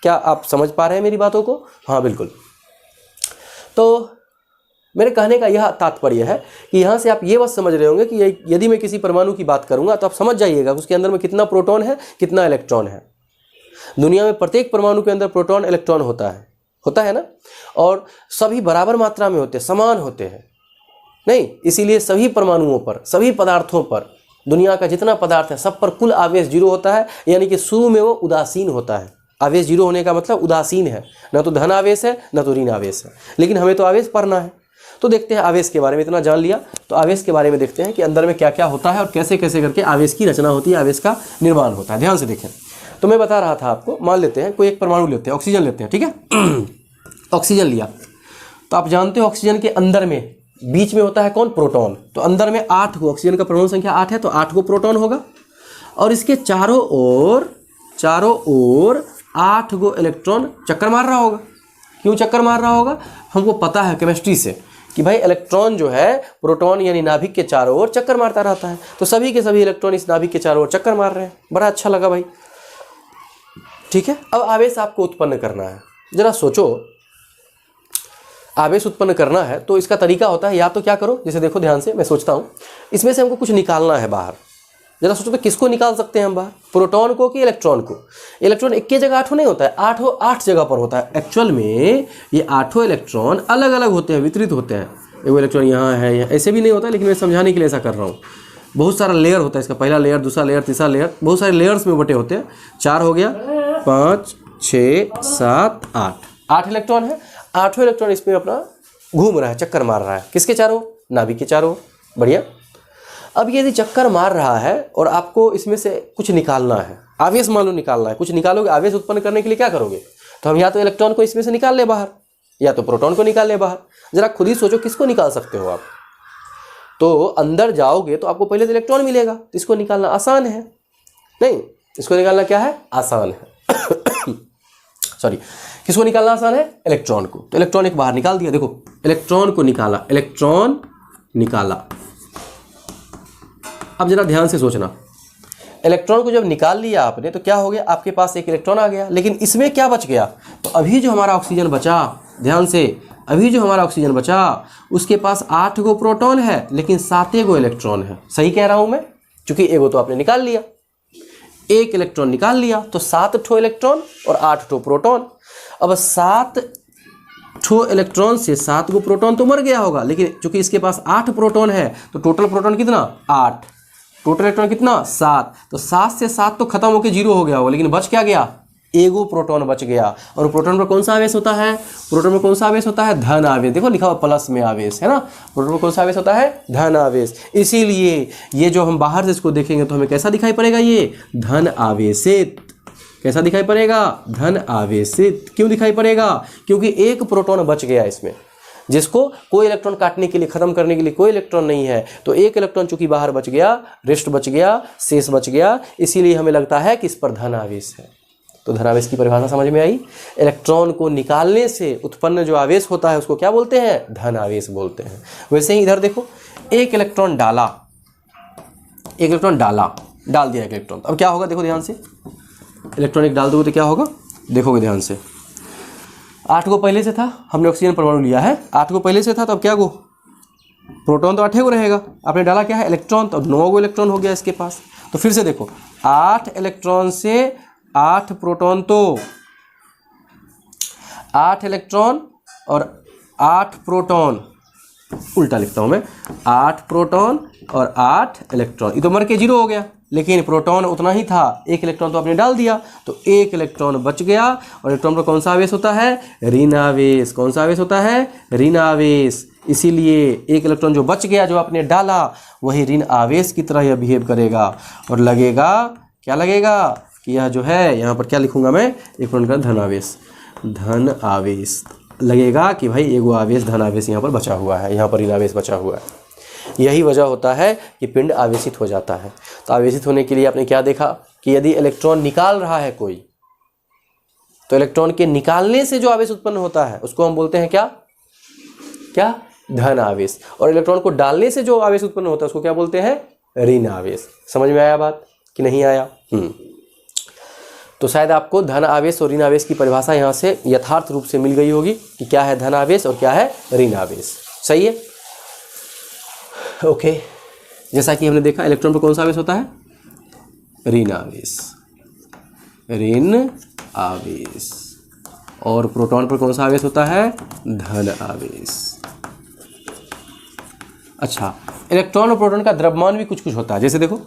क्या आप समझ पा रहे हैं मेरी बातों को? हाँ बिल्कुल। तो मेरे कहने का यह तात्पर्य है कि यहाँ से आप ये बात समझ रहे होंगे कि यदि मैं किसी परमाणु की बात करूँगा तो आप समझ जाइएगा उसके अंदर में कितना प्रोटॉन है, कितना इलेक्ट्रॉन है। दुनिया में प्रत्येक परमाणु के अंदर प्रोटॉन इलेक्ट्रॉन होता है ना, और सभी बराबर मात्रा में होते हैं, समान होते हैं नहीं। इसीलिए सभी परमाणुओं पर, सभी पदार्थों पर, दुनिया का जितना पदार्थ है सब पर कुल आवेश 0 होता है। यानी कि शुरू में वो उदासीन होता है। आवेश 0 होने का मतलब उदासीन है, न तो धन आवेश है न तो ऋण आवेश है। लेकिन हमें तो आवेश पढ़ना है, तो देखते हैं आवेश के बारे में। इतना जान लिया तो आवेश के बारे में देखते हैं कि अंदर में क्या क्या होता है और कैसे कैसे करके आवेश की रचना होती है, आवेश का निर्माण होता है। ध्यान से देखें। तो मैं बता रहा था आपको, मान लेते हैं कोई एक परमाणु लेते हैं, ऑक्सीजन लेते हैं, ठीक है। ऑक्सीजन लिया तो आप जानते हो ऑक्सीजन के अंदर में बीच में होता है कौन, प्रोटॉन। तो अंदर में 8 को, ऑक्सीजन का परमाणु संख्या 8 है तो 8 को प्रोटॉन होगा, और इसके चारों ओर 8 गो इलेक्ट्रॉन चक्कर मार रहा होगा। क्यों चक्कर मार रहा होगा? हमको पता है केमिस्ट्री से कि भाई इलेक्ट्रॉन जो है प्रोटॉन यानी नाभिक के चारों ओर चक्कर मारता रहता है। तो सभी के सभी इलेक्ट्रॉन इस नाभिक के चारों ओर चक्कर मार रहे हैं। बड़ा अच्छा लगा भाई, ठीक है। अब आवेश आपको उत्पन्न करना है। जरा सोचो, आवेश उत्पन्न करना है तो इसका तरीका होता है, या तो क्या करो, जैसे देखो ध्यान से, मैं सोचता हूँ इसमें से हमको कुछ निकालना है बाहर। जरा सोचो तो किसको निकाल सकते हैं हम बाहर, प्रोटॉन को कि इलेक्ट्रॉन को? इलेक्ट्रॉन एक के जगह 8 नहीं होता है, 8 जगह पर होता है। एक्चुअल में ये 8 इलेक्ट्रॉन अलग अलग होते हैं, वितरित होते हैं। एक इलेक्ट्रॉन यहाँ है, ऐसे भी नहीं होता, लेकिन मैं समझाने के लिए ऐसा कर रहा हूँ। बहुत सारा लेयर होता है इसका, पहला लेयर, दूसरा लेयर, तीसरा लेयर, बहुत सारे लेयर्स में बटे होते हैं। 4 हो गया, 5, 6, 7, 8 इलेक्ट्रॉन है। 8 इलेक्ट्रॉन इसमें अपना घूम रहा है, चक्कर मार रहा है। किसके चारों? नाभिक के चारों। बढ़िया। अब यदि चक्कर मार रहा है और आपको इसमें से कुछ निकालना है, आवेश मान लो निकालना है, कुछ निकालोगे, आवेश उत्पन्न करने के लिए क्या करोगे? तो हम या तो इलेक्ट्रॉन को इसमें से निकाल ले बाहर, या तो प्रोटॉन को निकाल ले बाहर। जरा खुद ही सोचो किसको निकाल सकते हो आप। तो अंदर जाओगे तो आपको पहले तो इलेक्ट्रॉन मिलेगा, तो इसको निकालना आसान है नहीं? इसको निकालना क्या है, आसान है। सॉरी, किसको निकालना आसान है? इलेक्ट्रॉन को। तो इलेक्ट्रॉन एक बाहर निकाल दिया। देखो, इलेक्ट्रॉन को निकाला, इलेक्ट्रॉन निकाला। अब जरा ध्यान से सोचना, इलेक्ट्रॉन को जब निकाल लिया आपने तो क्या हो गया, आपके पास एक इलेक्ट्रॉन आ गया। लेकिन इसमें क्या बच गया? तो अभी जो हमारा ऑक्सीजन बचा, ध्यान से, अभी जो हमारा ऑक्सीजन बचा उसके पास 8 गो प्रोटॉन है लेकिन 7 गो इलेक्ट्रॉन है। सही कह रहा हूं मैं? क्योंकि एगो तो आपने निकाल लिया, एक इलेक्ट्रॉन निकाल लिया, तो 7 ठो इलेक्ट्रॉन और 8 ठो प्रोटॉन। अब 7 ठो इलेक्ट्रॉन से 7 गो प्रोटॉन तो मर गया होगा, लेकिन चूंकि इसके पास 8 प्रोटॉन है तो टोटल प्रोटॉन कितना? 8। टोटल इलेक्ट्रॉन कितना? 7। तो 7 से 7 तो खत्म होकर 0 हो गया होगा, लेकिन बच क्या गया? एगो प्रोटॉन बच गया। और प्रोटॉन पर कौन सा आवेश होता है? प्रोटॉन में कौन सा आवेश होता है? धन आवेश। देखो लिखा हुआ प्लस में आवेश है ना। प्रोटॉन में कौन सा आवेश होता है? धन आवेश। इसीलिए ये जो हम बाहर से इसको देखेंगे तो हमें कैसा दिखाई पड़ेगा? ये धन आवेशित। कैसा दिखाई पड़ेगा? धन आवेशित। क्यों दिखाई पड़ेगा? क्योंकि एक प्रोटॉन बच गया इसमें, जिसको कोई इलेक्ट्रॉन काटने के लिए, खत्म करने के लिए कोई इलेक्ट्रॉन नहीं है। तो एक इलेक्ट्रॉन चूंकि बाहर बच गया, रेस्ट बच गया, शेष बच गया, इसीलिए हमें लगता है कि इस पर धन आवेश है। तो धन आवेश की परिभाषा समझ में आई? इलेक्ट्रॉन को निकालने से उत्पन्न जो आवेश होता है उसको क्या बोलते हैं? धन आवेश बोलते हैं। वैसे ही इधर देखो, एक इलेक्ट्रॉन डाला, एक इलेक्ट्रॉन डाल दिया एक इलेक्ट्रॉन। अब क्या होगा? देखो ध्यान से, इलेक्ट्रॉन एक डाल दोगे तो क्या होगा? देखोगे ध्यान से, 8 गो पहले से था, हमने ऑक्सीजन परमाणु लिया है, 8 गो पहले से था, तो अब क्या गो? प्रोटॉन तो 8 गो रहेगा। आपने डाला क्या है? इलेक्ट्रॉन, तो अब 9 गो इलेक्ट्रॉन हो गया इसके पास। तो फिर से देखो, 8 इलेक्ट्रॉन से 8 प्रोटॉन, तो 8 इलेक्ट्रॉन और 8 प्रोटॉन, उल्टा लिखता हूं मैं, 8 प्रोटॉन और 8 इलेक्ट्रॉन। ये तो मर के 0 हो गया, लेकिन प्रोटॉन उतना ही था, एक इलेक्ट्रॉन तो आपने डाल दिया, तो एक इलेक्ट्रॉन बच गया। और इलेक्ट्रॉन पर कौन सा आवेश होता है? ऋण आवेश। कौन सा आवेश होता है? ऋण आवेश। इसीलिए एक इलेक्ट्रॉन जो बच गया, जो आपने डाला, वही ऋण आवेश की तरह यह बिहेव करेगा और लगेगा क्या लगेगा कि यह जो है यहाँ पर क्या लिखूंगा मैं, एक प्रोटॉन का धन आवेश, धन आवेश लगेगा कि भाई एगो आवेश धन आवेश यहाँ पर बचा हुआ है, यहाँ पर ऋण आवेश बचा हुआ है। यही वजह होता है कि पिंड आवेशित हो जाता है। तो आवेशित होने के लिए आपने क्या देखा कि यदि इलेक्ट्रॉन निकाल रहा है कोई, तो इलेक्ट्रॉन के निकालने से जो आवेश उत्पन्न होता है उसको हम बोलते हैं क्या, क्या, धन आवेश। और इलेक्ट्रॉन को डालने से जो आवेश उत्पन्न होता है उसको क्या बोलते हैं, ऋण आवेश। समझ में आया बात कि नहीं आया? तो शायद आपको धन आवेश और ऋण आवेश की परिभाषा यहाँ से यथार्थ रूप से मिल गई होगी कि क्या है धन आवेश और क्या है ऋण आवेश। सही है, ओके। जैसा कि हमने देखा इलेक्ट्रॉन पर कौन सा आवेश होता है, ऋण आवेश, ऋण आवेश। और प्रोटॉन पर कौन सा आवेश होता है, धन आवेश। अच्छा, इलेक्ट्रॉन और प्रोटॉन का द्रव्यमान भी कुछ कुछ होता है। जैसे देखो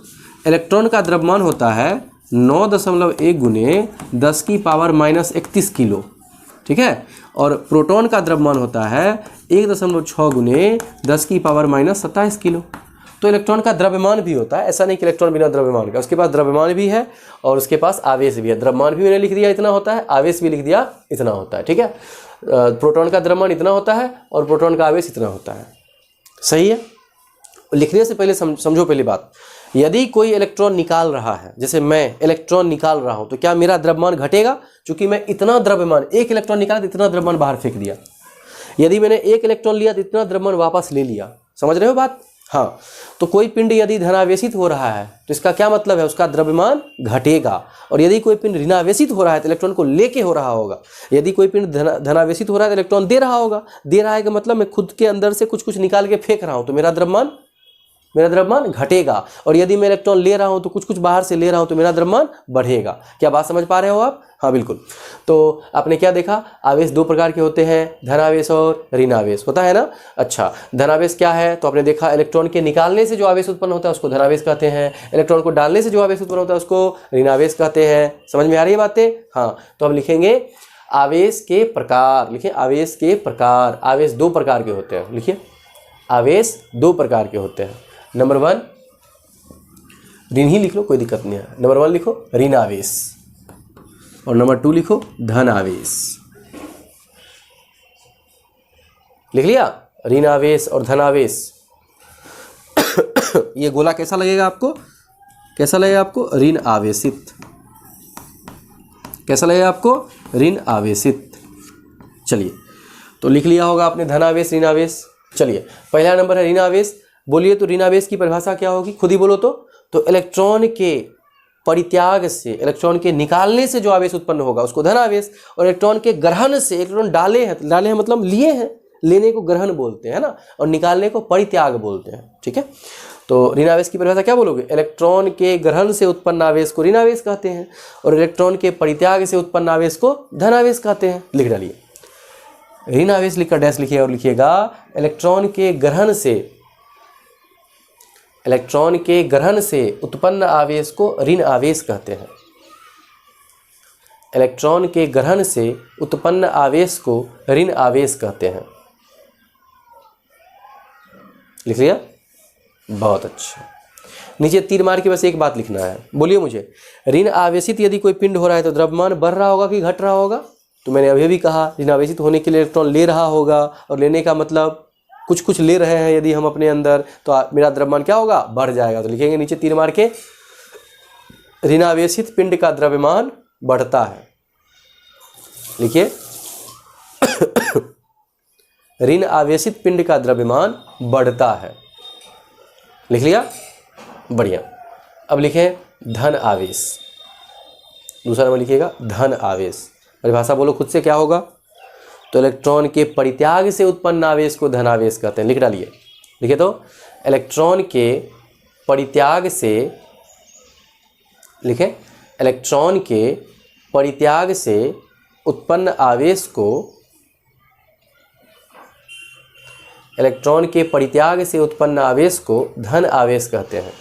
इलेक्ट्रॉन का द्रव्यमान होता है 9.1 गुने 10 की पावर -31 किलो, ठीक है। और प्रोटॉन का द्रव्यमान होता है 1.6 गुने 10 की पावर -27 किलो। तो इलेक्ट्रॉन का द्रव्यमान भी होता है, ऐसा नहीं कि इलेक्ट्रॉन बिना द्रव्यमान का, उसके पास द्रव्यमान भी है और उसके पास आवेश भी है। द्रव्यमान भी मैंने लिख दिया इतना होता है, आवेश भी लिख दिया इतना होता है, ठीक है। प्रोटॉन का द्रव्यमान इतना होता है और प्रोटॉन का आवेश इतना होता है। सही है। लिखने से पहले समझो पहली बात, यदि कोई इलेक्ट्रॉन निकाल रहा है, जैसे मैं इलेक्ट्रॉन निकाल रहा हूं, तो क्या मेरा द्रव्यमान घटेगा? क्योंकि मैं इतना द्रव्यमान, एक इलेक्ट्रॉन निकाला तो इतना द्रव्यमान बाहर फेंक दिया। यदि मैंने एक इलेक्ट्रॉन लिया तो इतना द्रव्यमान वापस ले लिया। समझ रहे हो बात? हाँ। तो कोई पिंड यदि धनावेशित हो रहा है तो इसका क्या मतलब है, उसका द्रव्यमान घटेगा। और यदि कोई पिंड ऋणावेशित हो रहा है तो इलेक्ट्रॉन को लेके हो रहा होगा। यदि कोई पिंड धनावेशित हो रहा है तो इलेक्ट्रॉन दे रहा होगा। दे रहा है का मतलब मैं खुद के अंदर से कुछ कुछ निकाल के फेंक रहा हूँ, तो मेरा द्रव्यमान घटेगा। और यदि मैं इलेक्ट्रॉन ले रहा हूं तो कुछ कुछ बाहर से ले रहा हूं तो मेरा द्रव्यमान बढ़ेगा। क्या बात समझ पा रहे हो आप? हाँ बिल्कुल। तो आपने क्या देखा, आवेश दो प्रकार के होते हैं, धनावेश और ऋणावेश, होता है ना। अच्छा, धनावेश क्या है तो आपने देखा इलेक्ट्रॉन के निकालने से जो आवेश उत्पन्न होता है उसको धनावेश कहते हैं, इलेक्ट्रॉन को डालने से जो आवेश उत्पन्न होता है उसको ऋणावेश कहते हैं। समझ में आ रही है बातें? हाँ। तो हम लिखेंगे आवेश के प्रकार, लिखिए आवेश के प्रकार। आवेश दो प्रकार के होते हैं, लिखिए आवेश दो प्रकार के होते हैं। नंबर 1 ऋण ही लिख लो, कोई दिक्कत नहीं है। नंबर 1 लिखो ऋण आवेश और नंबर 2 लिखो धन आवेश। लिख लिया, ऋण आवेश और धन आवेश। ये गोला कैसा लगेगा आपको, कैसा लगेगा आपको? ऋण आवेशित। कैसा लगेगा आपको? ऋण आवेशित। चलिए, तो लिख लिया होगा आपने धन आवेश, ऋण आवेश। चलिए, पहला नंबर है ऋण आवेश। बोलिए तो ऋण आवेश की परिभाषा क्या होगी, खुद ही बोलो तो इलेक्ट्रॉन के परित्याग से, इलेक्ट्रॉन के निकालने से जो आवेश उत्पन्न होगा उसको धन आवेश, और इलेक्ट्रॉन के ग्रहण से, इलेक्ट्रॉन डाले हैं मतलब लिए हैं, लेने को ग्रहण बोलते हैं ना, और निकालने को परित्याग बोलते हैं, ठीक है। तो ऋण आवेश की परिभाषा क्या बोलोगे? इलेक्ट्रॉन के ग्रहण से उत्पन्न आवेश को ऋण आवेश कहते हैं और इलेक्ट्रॉन के परित्याग से उत्पन्न आवेश को धन आवेश कहते हैं। लिख डालिए, ऋण आवेश लिखकर डैश लिखिए और लिखिएगा इलेक्ट्रॉन के ग्रहण से उत्पन्न आवेश को ऋण आवेश कहते हैं। इलेक्ट्रॉन के ग्रहण से उत्पन्न आवेश को ऋण आवेश कहते हैं। लिख लिया? बहुत अच्छा। नीचे तीर मार के बस एक बात लिखना है। बोलिए मुझे, ऋण आवेशित यदि कोई पिंड हो रहा है तो द्रव्यमान बढ़ रहा होगा कि घट रहा होगा? तो मैंने अभी भी कहा ऋण आवेशित होने के लिए इलेक्ट्रॉन ले रहा होगा, और लेने का मतलब कुछ कुछ ले रहे हैं यदि हम अपने अंदर, तो मेरा द्रव्यमान क्या होगा? बढ़ जाएगा। तो लिखेंगे नीचे तीर मार के, ऋण आवेशित पिंड का द्रव्यमान बढ़ता है। लिखिए, ऋण आवेशित पिंड का द्रव्यमान बढ़ता है। लिख लिया? बढ़िया। अब लिखें धन आवेश। दूसरा नंबर लिखिएगा धन आवेश। परिभाषा बोलो खुद से, क्या होगा? तो इलेक्ट्रॉन के परित्याग से उत्पन्न आवेश को धन आवेश कहते हैं। लिख डालिए, लिखिए तो इलेक्ट्रॉन के परित्याग से, लिखें इलेक्ट्रॉन के परित्याग से उत्पन्न आवेश को, इलेक्ट्रॉन के परित्याग से उत्पन्न आवेश को धन आवेश कहते हैं।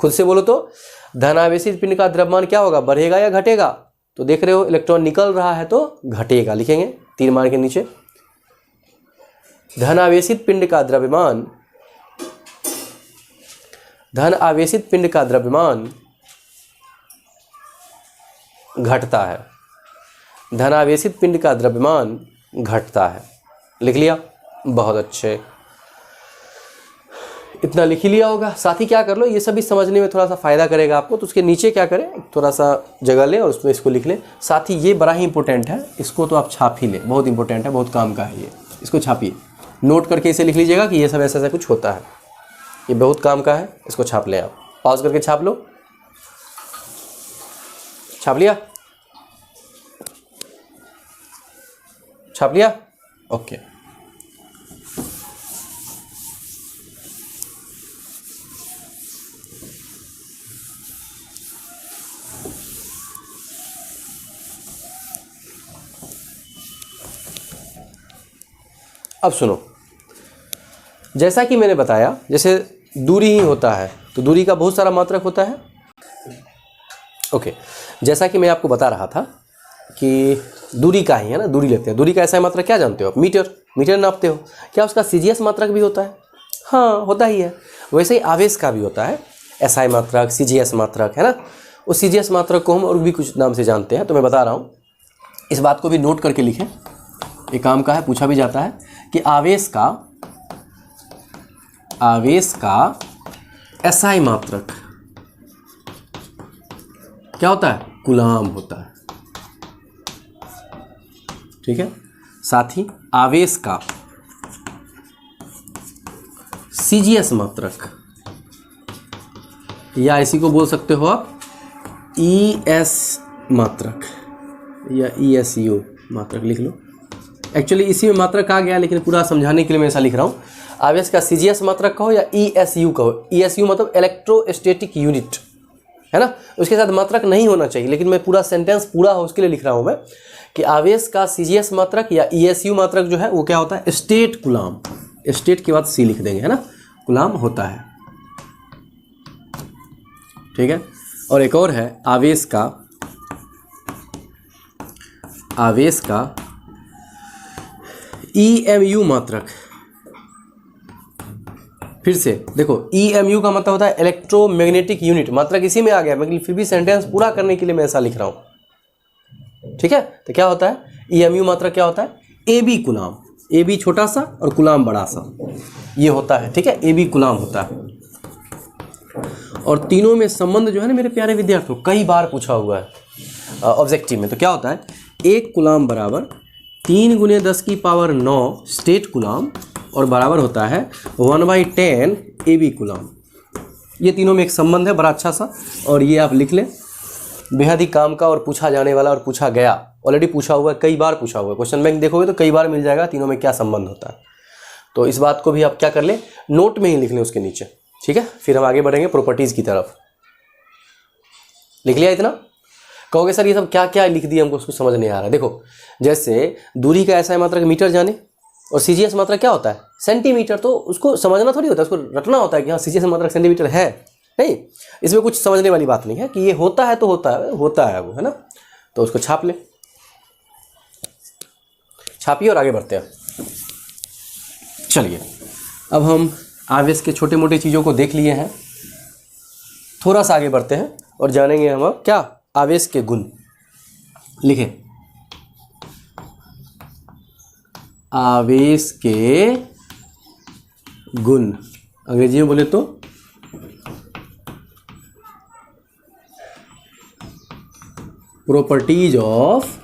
खुद से बोलो तो, धन आवेशित पिंड का द्रव्यमान क्या होगा, बढ़ेगा या घटेगा? तो देख रहे हो इलेक्ट्रॉन निकल रहा है तो घटेगा। लिखेंगे तीर मार के नीचे, धन आवेशित पिंड का द्रव्यमान, धन आवेशित पिंड का द्रव्यमान घटता है, धनावेशित पिंड का द्रव्यमान घटता है। लिख लिया? बहुत अच्छे, इतना लिख ही लिया होगा। साथ ही क्या कर लो, ये सभी समझने में थोड़ा सा फ़ायदा करेगा आपको, तो उसके नीचे क्या करें, थोड़ा सा जगह ले और उसमें इसको लिख ले। साथ ही ये बड़ा ही इंपॉर्टेंट है, इसको तो आप छाप ही ले, बहुत इंपॉर्टेंट है, बहुत काम का है ये, इसको छापिए, नोट करके इसे लिख लीजिएगा कि ये सब ऐसा ऐसा कुछ होता है, ये बहुत काम का है, इसको छाप लें आप। पॉज करके छाप लो, छाप लिया? छाप लिया? ओके। अब सुनो, जैसा कि मैंने बताया, जैसे दूरी ही होता है तो दूरी का बहुत सारा मात्रक होता है। ओके, जैसा कि मैं आपको बता रहा था कि दूरी का ही है ना, दूरी लेते हैं, दूरी का ऐसा मात्रक क्या जानते हो आप? मीटर, मीटर नापते हो। क्या उसका सीजीएस मात्रक भी होता है? हाँ, होता ही है। वैसे ही आवेश का भी होता है, एसआई मात्रक, सीजीएस मात्रक, है ना। उस सीजीएस मात्रक को हम और भी कुछ नाम से जानते हैं, तो मैं बता रहा हूँ, इस बात को भी नोट करके लिखें, एक काम का है, पूछा भी जाता है कि आवेश का एसआई मात्रक क्या होता है? कूलाम होता है, ठीक है। साथ ही आवेश का सीजीएस मात्रक, या इसी को बोल सकते हो आप ईएस मात्रक या ईएसयू मात्रक, लिख लो। एक्चुअली इसी में मात्रक आ गया, लेकिन पूरा समझाने के लिए मैं ऐसा लिख रहा हूँ। आवेश का सीजीएस मात्रक कहो या ईएसयू कहो, ईएसयू मतलब इलेक्ट्रोस्टैटिक यूनिट, है ना। उसके साथ मात्रक नहीं होना चाहिए, लेकिन मैं पूरा सेंटेंस पूरा हो उसके लिए लिख रहा हूँ मैं कि आवेश का सीजीएस मात्रक या ईएसयू मात्रक जो है वो क्या होता है? State coulomb. स्टेट के बाद सी लिख देंगे, है ना, कूलाम होता है, ठीक है। और एक और है आवेश का ईएमयू मात्रक। फिर से देखो, ईएमयू का मतलब होता है इलेक्ट्रोमैग्नेटिक यूनिट, मात्रक इसी में आ गया, लेकिन फिर भी सेंटेंस पूरा करने के लिए मैं ऐसा लिख रहा हूं, ठीक है। तो क्या होता है ईएमयू मात्रक? क्या होता है? एबी कूलाम, एबी छोटा सा और कूलाम बड़ा सा, ये होता है, ठीक है, एबी कूलाम होता है। और तीनों में संबंध जो है ना मेरे प्यारे विद्यार्थियों, कई बार पूछा हुआ है ऑब्जेक्टिव में। तो क्या होता है? 1 कूलाम बराबर 3 × 10⁹ स्टेट कूलाम और बराबर होता है 1/10 एबी कूलाम। ये तीनों में एक संबंध है बड़ा अच्छा सा, और ये आप लिख लें, बेहद ही काम का और पूछा जाने वाला और पूछा गया, ऑलरेडी पूछा हुआ है, कई बार पूछा हुआ है। क्वेश्चन बैंक देखोगे तो कई बार मिल जाएगा तीनों में क्या संबंध होता है। तो इस बात को भी आप क्या कर लें, नोट में ही लिख लें उसके नीचे, ठीक है। फिर हम आगे बढ़ेंगे प्रॉपर्टीज़ की तरफ। लिख लिया इतना? कहोगे सर ये सब क्या क्या लिख दिए, हमको उसको समझ नहीं आ रहा है। देखो, जैसे दूरी का ऐसा मात्रक मीटर जाने, और सीजीएस मात्रक क्या होता है? सेंटीमीटर। तो उसको समझना थोड़ी होता है, उसको रटना होता है कि हाँ सीजीएस मात्रक सेंटीमीटर है, नहीं, इसमें कुछ समझने वाली बात नहीं है कि ये होता है तो होता है वो, है ना। तो उसको छाप ले, छापिए और आगे बढ़ते हैं। चलिए, अब हम आवेश के छोटे मोटे चीज़ों को देख लिए हैं, थोड़ा सा आगे बढ़ते हैं और जानेंगे हम अब क्या? आवेश के गुण। लिखें, आवेश के गुण, अंग्रेजी में बोले तो प्रॉपर्टीज ऑफ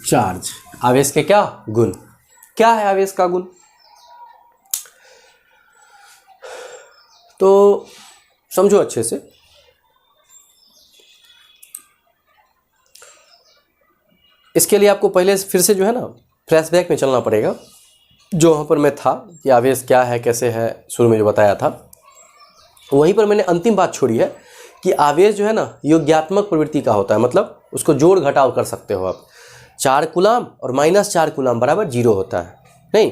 चार्ज। आवेश के क्या गुण? क्या है आवेश का गुण? तो समझो अच्छे से। इसके लिए आपको पहले फिर से जो है ना फ्लैशबैक में चलना पड़ेगा, जो वहाँ पर मैं था कि आवेश क्या है कैसे है, शुरू में जो बताया था वहीं पर मैंने अंतिम बात छोड़ी है कि आवेश जो है ना योग्यात्मक प्रवृत्ति का होता है, मतलब उसको जोड़ घटाव कर सकते हो आप। 4 कूलाम और -4 कूलाम बराबर 0 होता है, नहीं।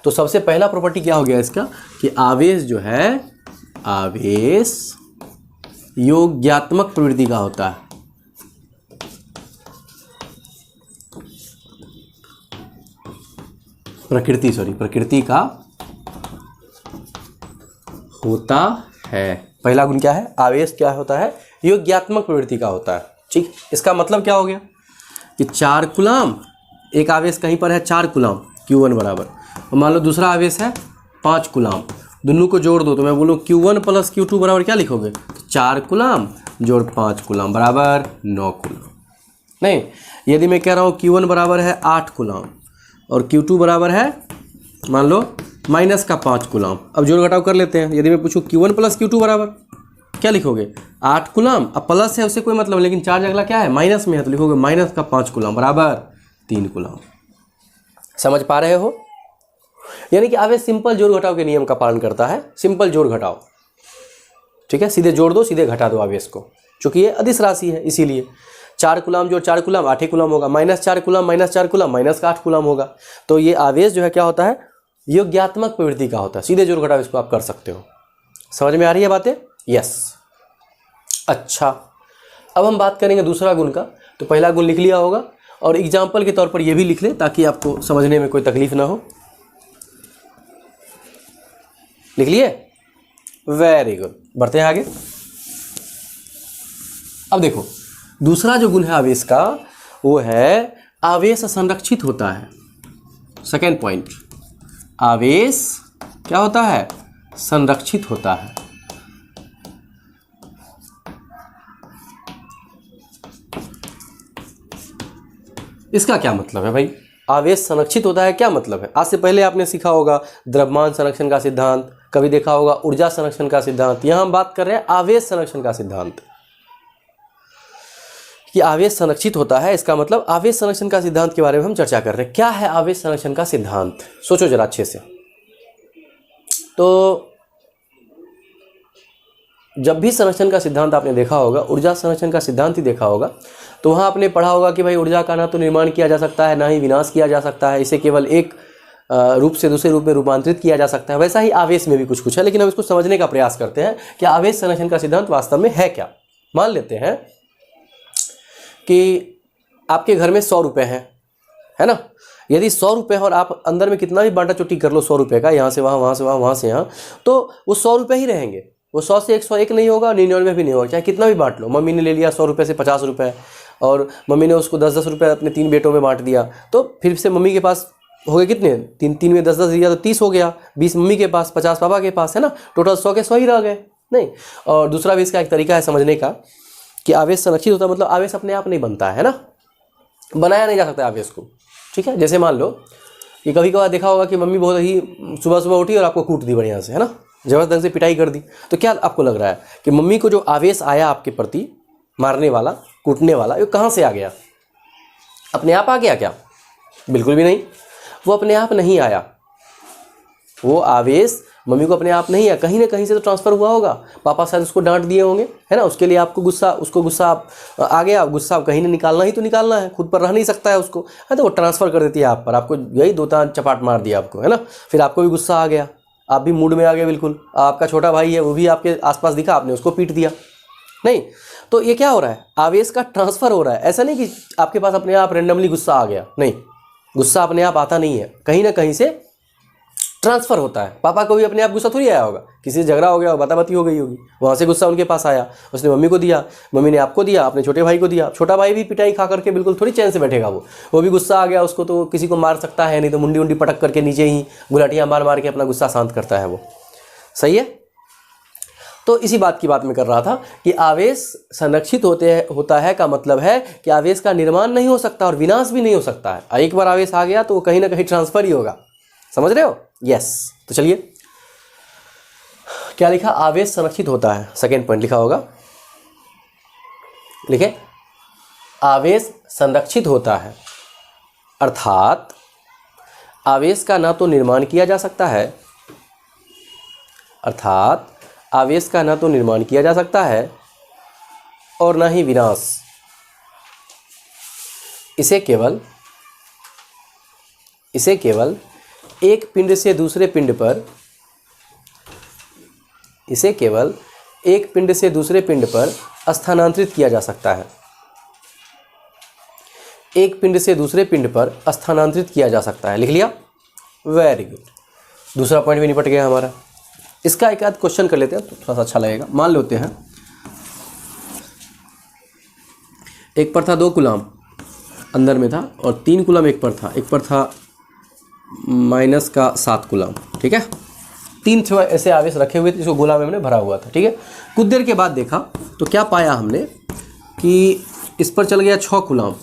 तो सबसे पहला प्रॉपर्टी क्या हो गया इसका कि आवेश जो है, आवेश योग्यात्मक प्रवृत्ति का होता है। प्रकृति का होता है, पहला गुण क्या है, आवेश क्या होता है, योग्यात्मक प्रवृत्ति का होता है। ठीक, इसका मतलब क्या हो गया कि 4 कूलम, एक आवेश कहीं पर है 4 कूलम Q1 बराबर, और मान लो दूसरा आवेश है 5 कूलम, दोनों को जोड़ दो तो मैं बोलूँ Q1 प्लस Q2 बराबर क्या लिखोगे, 4 कूलम जोड़ 5 कूलम बराबर 9 कूलम। नहीं, यदि मैं कह रहा हूँ Q1 बराबर है 8 कूलम और Q2 बराबर है मान लो माइनस का 5 कूलम, अब जोड़ घटाव कर लेते हैं। यदि मैं पूछूँ Q1 प्लस Q2 बराबर क्या लिखोगे, 8 कूलम, अब प्लस है उससे कोई मतलब, लेकिन चार्ज अगला क्या है, माइनस में है, तो लिखोगे माइनस का 5 कूलम बराबर 3 कूलम। समझ पा रहे हो? यानी कि आवेश सिंपल जोड़ घटाव के नियम का पालन करता है, सिंपल जोड़ घटाव। ठीक है, सीधे जोड़ दो सीधे घटा दो आवेश को, चूंकि ये अदिश राशि है इसीलिए 4 कूलम जोड़ 4 कूलम 8 कूलम होगा, minus 4 coulomb minus 4 coulomb minus का 8 कूलम होगा। तो ये आवेश जो है क्या होता है, योग्यात्मक प्रवृत्ति का होता है, सीधे जोड़ घटाव इसको आप कर सकते हो। समझ में आ रही है बातें? यस। अच्छा, अब हम बात करेंगे दूसरा गुण का। तो पहला गुण लिख लिया होगा और एग्जाम्पल के तौर पर यह भी लिख ले ताकि आपको समझने में कोई तकलीफ ना हो। लिख लिए? वेरी गुड, बढ़ते हैं आगे। अब देखो दूसरा जो गुण है आवेश का वो है आवेश संरक्षित होता है। सेकेंड पॉइंट, आवेश क्या होता है, संरक्षित होता है। इसका क्या मतलब है भाई, आवेश संरक्षित होता है क्या मतलब है? आज से पहले आपने सीखा होगा द्रव्यमान संरक्षण का सिद्धांत, कभी देखा होगा ऊर्जा संरक्षण का सिद्धांत। यहां हम बात कर रहे हैं आवेश संरक्षण का सिद्धांत कि आवेश संरक्षित होता है। इसका मतलब आवेश संरक्षण का सिद्धांत के बारे में हम चर्चा कर रहे हैं। क्या है आवेश संरक्षण का सिद्धांत, सोचो जरा अच्छे से। तो जब भी संरक्षण का सिद्धांत आपने देखा होगा, ऊर्जा संरक्षण का सिद्धांत ही देखा होगा, तो वहाँ आपने पढ़ा होगा कि भाई ऊर्जा का ना तो निर्माण किया जा सकता है ना ही विनाश किया जा सकता है, इसे केवल एक रूप से दूसरे रूप में रूपांतरित किया जा सकता है। वैसा ही आवेश में भी कुछ कुछ है, लेकिन हम इसको समझने का प्रयास करते हैं कि आवेश संरक्षण का सिद्धांत वास्तव में है क्या। मान लेते हैं कि आपके घर में 100 रुपये हैं, है ना। यदि 100 रुपये और आप अंदर में कितना भी बांटा चुट्टी कर लो 100 रुपये का, यहाँ से वहाँ वहाँ से वहाँ वहाँ से यहाँ, तो वो 100 रुपये ही रहेंगे। वो 100 से 101 नहीं होगा, 99 भी नहीं होगा, चाहे कितना भी बांट लो। मम्मी ने ले लिया 100 रुपये से 50 रुपये और मम्मी ने उसको 10-10 रुपये अपने 3 बेटों में बांट दिया, तो फिर से मम्मी के पास हो गए कितने, 3 में 10-10 दिया तो 30 हो गया, 20 मम्मी के पास 50 पापा के पास, है ना। टोटल 100 के 100 ही रह गए। नहीं, और दूसरा भी इसका एक तरीका है समझने का कि आवेश संरक्षित होता है, मतलब आवेश अपने आप नहीं बनता है ना, बनाया नहीं जा सकता आवेश को। ठीक है, जैसे मान लो कि कभी कभार देखा होगा कि मम्मी बहुत ही सुबह सुबह उठी और आपको कूट दी बढ़िया से, है ना, जबरदस्त ढंग से पिटाई कर दी, तो क्या आपको लग रहा है कि मम्मी को जो आवेश आया आपके प्रति मारने वाला कूटने वाला, ये कहाँ से आ गया, अपने आप आ गया क्या? बिल्कुल भी नहीं, वो अपने आप नहीं आया। वो आवेश मम्मी को अपने आप नहीं आया, कहीं ना कहीं से तो ट्रांसफ़र हुआ होगा। पापा शायद उसको डांट दिए होंगे, है ना, उसके लिए आपको गुस्सा, उसको गुस्सा आप आ गया, गुस्सा कहीं ना निकालना ही तो निकालना है, खुद पर रह नहीं सकता है उसको, है, तो वो ट्रांसफ़र कर देती है आप पर, आपको यही 2-3 चपाट मार दिया आपको, है ना। फिर आपको भी गुस्सा आ गया, आप भी मूड में आ गए बिल्कुल। आपका छोटा भाई है वो भी आपके आसपास दिखा, आपने उसको पीट दिया। नहीं, तो ये क्या हो रहा है, आवेश का ट्रांसफ़र हो रहा है। ऐसा नहीं कि आपके पास अपने आप रेंडमली गुस्सा आ गया, नहीं, गुस्सा अपने आप आता नहीं है, कहीं ना कहीं से ट्रांसफ़र होता है। पापा को भी अपने आप गुस्सा थोड़ी आया होगा, किसी से झगड़ा हो गया, बाताबाती हो गई होगी, वहाँ से गुस्सा उनके पास आया, उसने मम्मी को दिया, मम्मी ने आपको दिया, अपने छोटे भाई को दिया। छोटा भाई भी पिटाई खा करके बिल्कुल थोड़ी चैन से बैठेगा, वो भी गुस्सा आ गया उसको, तो किसी को मार सकता है, नहीं तो मुंडी उंडी पटक करके नीचे ही गुलाटियाँ मार मार के अपना गुस्सा शांत करता है वो। सही है। तो इसी बात की बात मैं कर रहा था कि आवेश संरक्षित होता है का मतलब है कि आवेश का निर्माण नहीं हो सकता और विनाश भी नहीं हो सकता है। एक बार आवेश आ गया तो वो कहीं ना कहीं ट्रांसफ़र ही होगा। समझ रहे हो? यस। तो चलिए, क्या लिखा, आवेश संरक्षित होता है, सेकेंड पॉइंट लिखा होगा, लिखे आवेश संरक्षित होता है, अर्थात आवेश का ना तो निर्माण किया जा सकता है, अर्थात आवेश का ना तो निर्माण किया जा सकता है और ना ही विनाश। इसे केवल एक पिंड से दूसरे पिंड पर, इसे केवल एक पिंड से दूसरे पिंड पर स्थानांतरित किया जा सकता है। एक पिंड से दूसरे पिंड पर स्थानांतरित किया जा सकता है। लिख लिया? Very good. दूसरा पॉइंट भी निपट गया हमारा। इसका एक आध क्वेश्चन कर लेते हैं तो थोड़ा सा अच्छा लगेगा। मान लेते हैं एक पर था 2 कूलम अंदर में था और 3 कूलम एक पर था माइनस का 7 कूलम, ठीक है। 3 ऐसे आवेश रखे हुए थे जिसको गोला में हमने भरा हुआ था, ठीक है। कुछ देर के बाद देखा तो क्या पाया हमने कि इस पर चल गया 6 कूलम,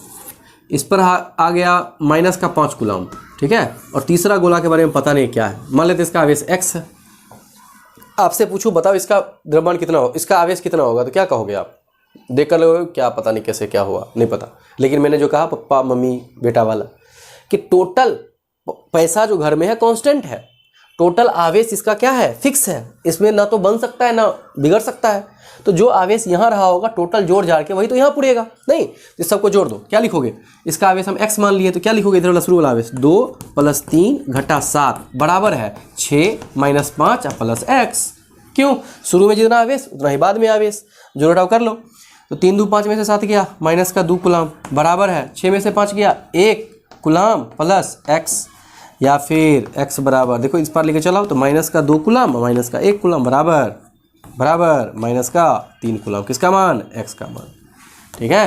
इस पर आ गया माइनस का 5 कूलम, ठीक है। और तीसरा गोला के बारे में पता नहीं क्या है, मान लेते इसका आवेश x है। आपसे पूछूं बताओ इसका द्रव्यमान कितना हो, इसका आवेश कितना होगा, तो क्या कहोगे आप? देख कर लोगे क्या, पता नहीं कैसे क्या हुआ, नहीं पता। लेकिन मैंने जो कहा पप्पा मम्मी बेटा वाला कि टोटल पैसा जो घर में है कांस्टेंट है, टोटल आवेश इसका क्या है, फिक्स है, इसमें ना तो बन सकता है ना बिगड़ सकता है। तो जो आवेश यहाँ रहा होगा टोटल जोड़ जाड़ के वही तो यहाँ पुड़ेगा, नहीं तो सबको जोड़ दो, क्या लिखोगे? इसका आवेश हम x मान लिए तो क्या लिखोगे? इधर वाला शुरू वाला आवेश 2 + 3 - 7 बराबर है 6 - 5 प्लस x। क्यों? शुरू में जितना आवेश उतना ही बाद में आवेश, जोड़ घटाव कर लो। तो 3 दूनी 5 में से 7 गया, माइनस का 2 कूलम बराबर है 6 में से 5 गया 1 कूलम प्लस x, या फिर x बराबर देखो इस पार लेके चलाओ तो माइनस का 2 कूलम माइनस का 1 कूलम बराबर माइनस का 3 कूलम, किसका मान? x का मान, ठीक है।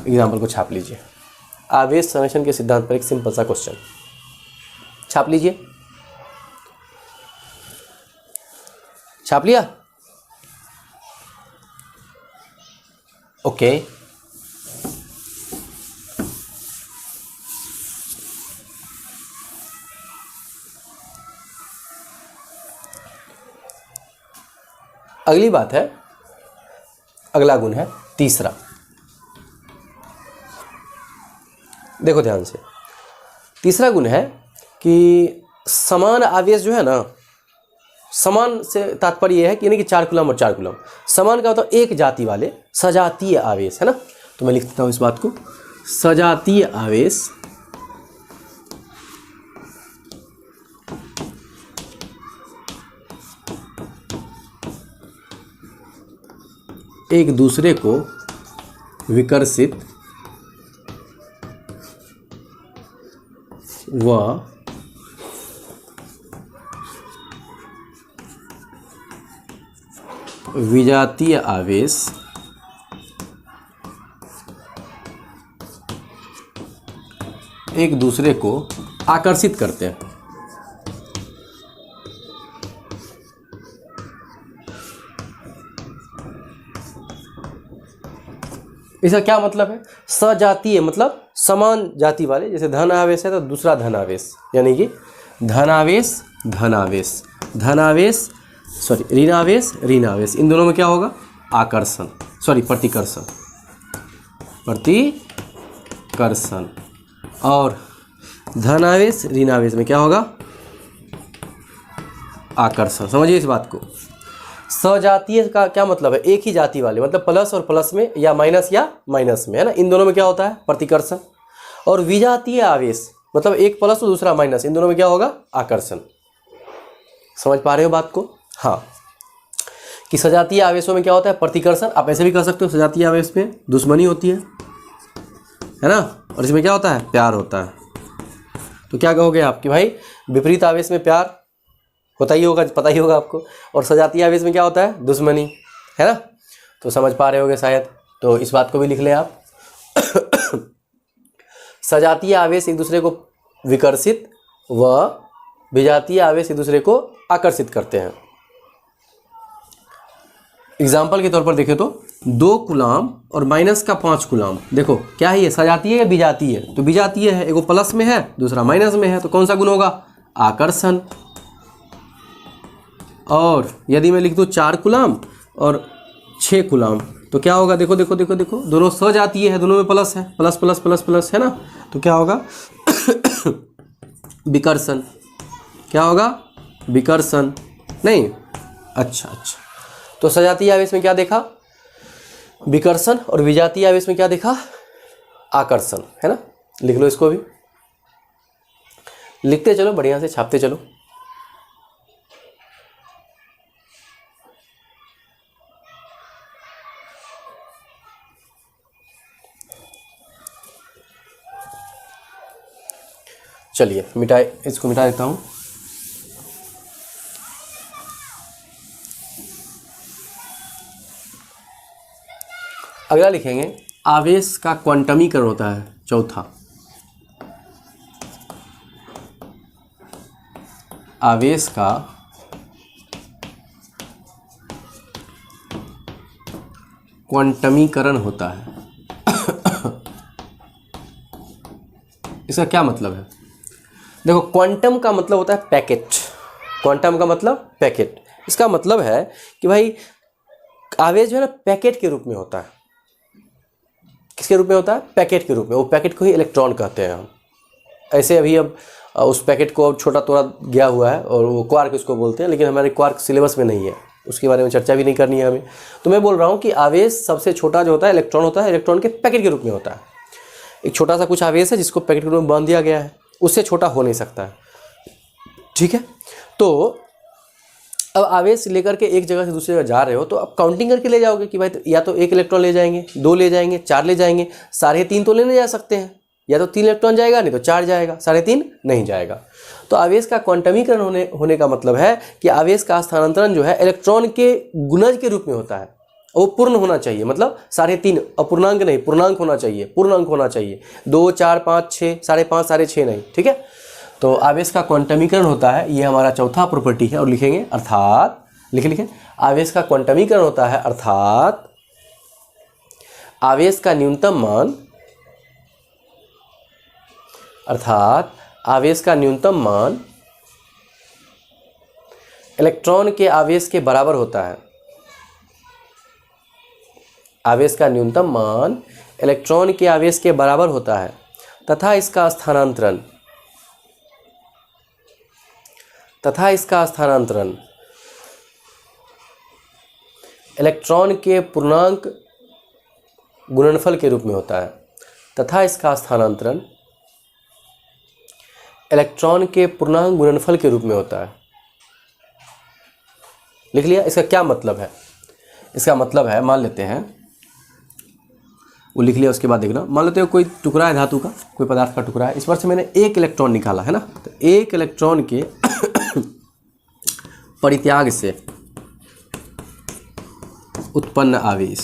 एग्जाम्पल को छाप लीजिए। आवेश संरक्षण के सिद्धांत पर एक सिंपल सा क्वेश्चन छाप लीजिए। छाप लिया? ओके। अगली बात है, अगला गुण है तीसरा। देखो ध्यान से, तीसरा गुण है कि समान आवेश जो है ना, समान से तात्पर्य यह है कि यानी कि 4 कूलम और 4 कूलम, समान का मतलब एक जाति वाले सजातीय आवेश है ना। तो मैं लिख देता हूं इस बात को, सजातीय आवेश एक दूसरे को विकर्षित व विजातीय आवेश एक दूसरे को आकर्षित करते हैं। इसका क्या मतलब है? सजातीय मतलब समान जाति वाले, जैसे धन आवेश है तो दूसरा धन आवेश, यानी कि धनावेश ऋण आवेश, इन दोनों में क्या होगा? आकर्षण, प्रतिकर्षण। और धनावेश ऋण आवेश में क्या होगा? आकर्षण। समझिए इस बात को। सजातीय का क्या मतलब है? एक ही जाति वाले, मतलब प्लस और प्लस में या माइनस में है ना, इन दोनों में क्या होता है? प्रतिकर्षण। और विजातीय आवेश मतलब एक प्लस और दूसरा माइनस, इन दोनों में क्या होगा? आकर्षण। समझ पा रहे हो बात को? हाँ, कि सजातीय आवेशों में क्या होता है? प्रतिकर्षण। आप ऐसे भी कह सकते हो सजातीय आवेश में दुश्मनी होती है ना, और इसमें क्या होता है? प्यार होता है। तो क्या कहोगे आप कि भाई विपरीत आवेश में प्यार होता ही होगा, पता ही होगा आपको, और सजातीय आवेश में क्या होता है? दुश्मनी, है ना। तो समझ पा रहे होगे शायद, तो इस बात को भी लिख लें आप। सजातीय आवेश एक दूसरे को विकर्षित व विजातीय आवेश एक दूसरे को आकर्षित करते हैं। एग्जाम्पल के तौर पर देखें तो 2 कूलम और माइनस का 5 कूलम, देखो क्या है ये? सजातीय या विजातीय? तो विजातीय है, एगो प्लस में है दूसरा माइनस में है, तो कौन सा गुण होगा? आकर्षण। और यदि मैं लिख दूँ 4 कूलम और 6 कूलम तो क्या होगा? देखो देखो देखो देखो, दोनों सजातीय है, दोनों में प्लस है, प्लस प्लस प्लस प्लस है ना, तो क्या होगा? विकर्षण। क्या होगा? विकर्षण। नहीं, अच्छा, तो सजातीय आवेश में क्या देखा? विकर्षण। और विजातीय आवेश में क्या देखा? आकर्षण, है ना। लिख लो इसको भी, लिखते चलो, बढ़िया से छापते चलो। चलिए इसको मिटा देता हूँ। अगला लिखेंगे आवेश का क्वांटमीकरण होता है, चौथा आवेश का क्वांटमीकरण होता है। इसका क्या मतलब है? देखो, क्वांटम का मतलब होता है पैकेट, क्वांटम का मतलब पैकेट। इसका मतलब है कि भाई आवेश जो है ना पैकेट के रूप में होता है। किसके रूप में होता है? पैकेट के रूप में। वो पैकेट को ही इलेक्ट्रॉन कहते हैं हम। ऐसे अभी अब उस पैकेट को अब छोटा तोड़ा गया हुआ है और वो क्वार्क उसको बोलते हैं, लेकिन हमारे क्वार्क सिलेबस में नहीं है, उसके बारे में चर्चा भी नहीं करनी है हमें। तो मैं बोल रहा हूँ कि आवेश सबसे छोटा जो होता है इलेक्ट्रॉन होता है, इलेक्ट्रॉन के पैकेट के रूप में होता है। एक छोटा सा कुछ आवेश है जिसको पैकेट के रूप में बांध दिया गया है, उससे छोटा हो नहीं सकता है। ठीक है, तो अब आवेश लेकर के एक जगह से दूसरी जगह जा रहे हो तो अब काउंटिंग करके ले जाओगे कि भाई या तो 1 इलेक्ट्रॉन ले जाएंगे, 2 ले जाएंगे, 4 ले जाएंगे, 3.5 तो लेने जा सकते हैं। या तो 3 इलेक्ट्रॉन जाएगा, नहीं तो 4 जाएगा, 3.5 नहीं जाएगा। तो आवेश का क्वांटमीकरण होने का मतलब है कि आवेश का स्थानांतरण जो है इलेक्ट्रॉन के गुणज के रूप में होता है। वो पूर्ण होना चाहिए, मतलब 3.5 अपूर्णांक नहीं, पूर्णांक होना चाहिए, पूर्ण अंक होना चाहिए। 2, 4, 5, 6, 5.5, 6.5 नहीं। ठीक है, तो आवेश का क्वांटमीकरण होता है, ये हमारा चौथा प्रॉपर्टी है। और लिखेंगे अर्थात, लिखें आवेश का क्वांटमीकरण होता है अर्थात आवेश का न्यूनतम मान, अर्थात आवेश का न्यूनतम मान इलेक्ट्रॉन के आवेश के बराबर होता है। आवेश का न्यूनतम मान इलेक्ट्रॉन के आवेश के बराबर होता है तथा इसका स्थानांतरण इलेक्ट्रॉन के पूर्णांक गुणनफल के रूप में होता है। तथा इसका स्थानांतरण इलेक्ट्रॉन के पूर्णांक गुणनफल के रूप में होता है। लिख लिया? इसका क्या मतलब है? इसका मतलब है, मान लेते हैं, वो लिख लिया, उसके बाद देखना। मान लेते हो कोई टुकड़ा है धातु का, कोई पदार्थ का टुकड़ा है, इस पर से मैंने 1 इलेक्ट्रॉन निकाला है ना, तो 1 इलेक्ट्रॉन के परित्याग से उत्पन्न आवेश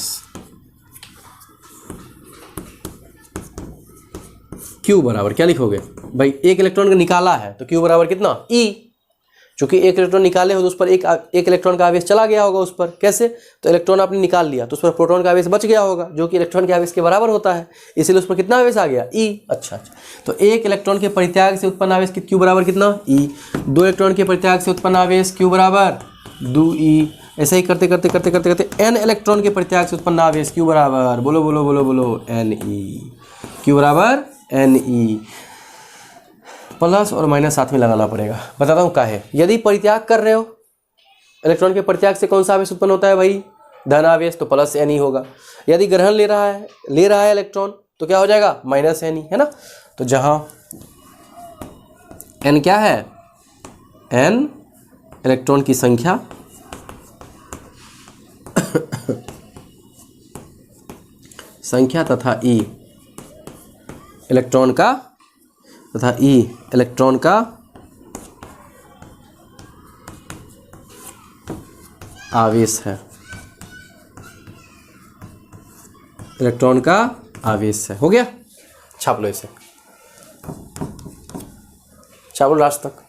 Q बराबर क्या लिखोगे भाई? 1 इलेक्ट्रॉन का निकाला है तो Q बराबर कितना? E। चूंकि 1 इलेक्ट्रॉन निकाले हो तो उस पर एक इलेक्ट्रॉन का आवेश चला गया होगा उस पर। कैसे? तो इलेक्ट्रॉन आपने निकाल लिया तो उस पर प्रोटॉन का आवेश बच गया होगा, जो कि इलेक्ट्रॉन के आवेश के बराबर होता है, इसलिए उस पर कितना आवेश आ गया? E। अच्छा, तो 1 इलेक्ट्रॉन के परित्याग से उत्पन्न आवेश Q बराबर कितना? E। 2 इलेक्ट्रॉन के परित्याग से उत्पन्न आवेश Q बराबर 2E। ऐसे ही करते करते करते करते करते n इलेक्ट्रॉन के परित्याग से उत्पन्न आवेश Q बराबर, बोलो बोलो बोलो बोलो, Ne। Q बराबर Ne। प्लस और माइनस साथ में लगाना पड़ेगा, बताता हूँ काहे। यदि परित्याग कर रहे हो, इलेक्ट्रॉन के परित्याग से कौन सा आवेश उत्पन्न होता है भाई? धन आवेश, तो प्लस Ne होगा। यदि ग्रहण ले रहा है इलेक्ट्रॉन तो क्या हो जाएगा? माइनस Ne, है ना। तो जहाँ n क्या है? n इलेक्ट्रॉन की संख्या तथा E इलेक्ट्रॉन का आवेश है, इलेक्ट्रॉन का आवेश है। हो गया? छाप लो इसे, छाप लो लास्ट तक,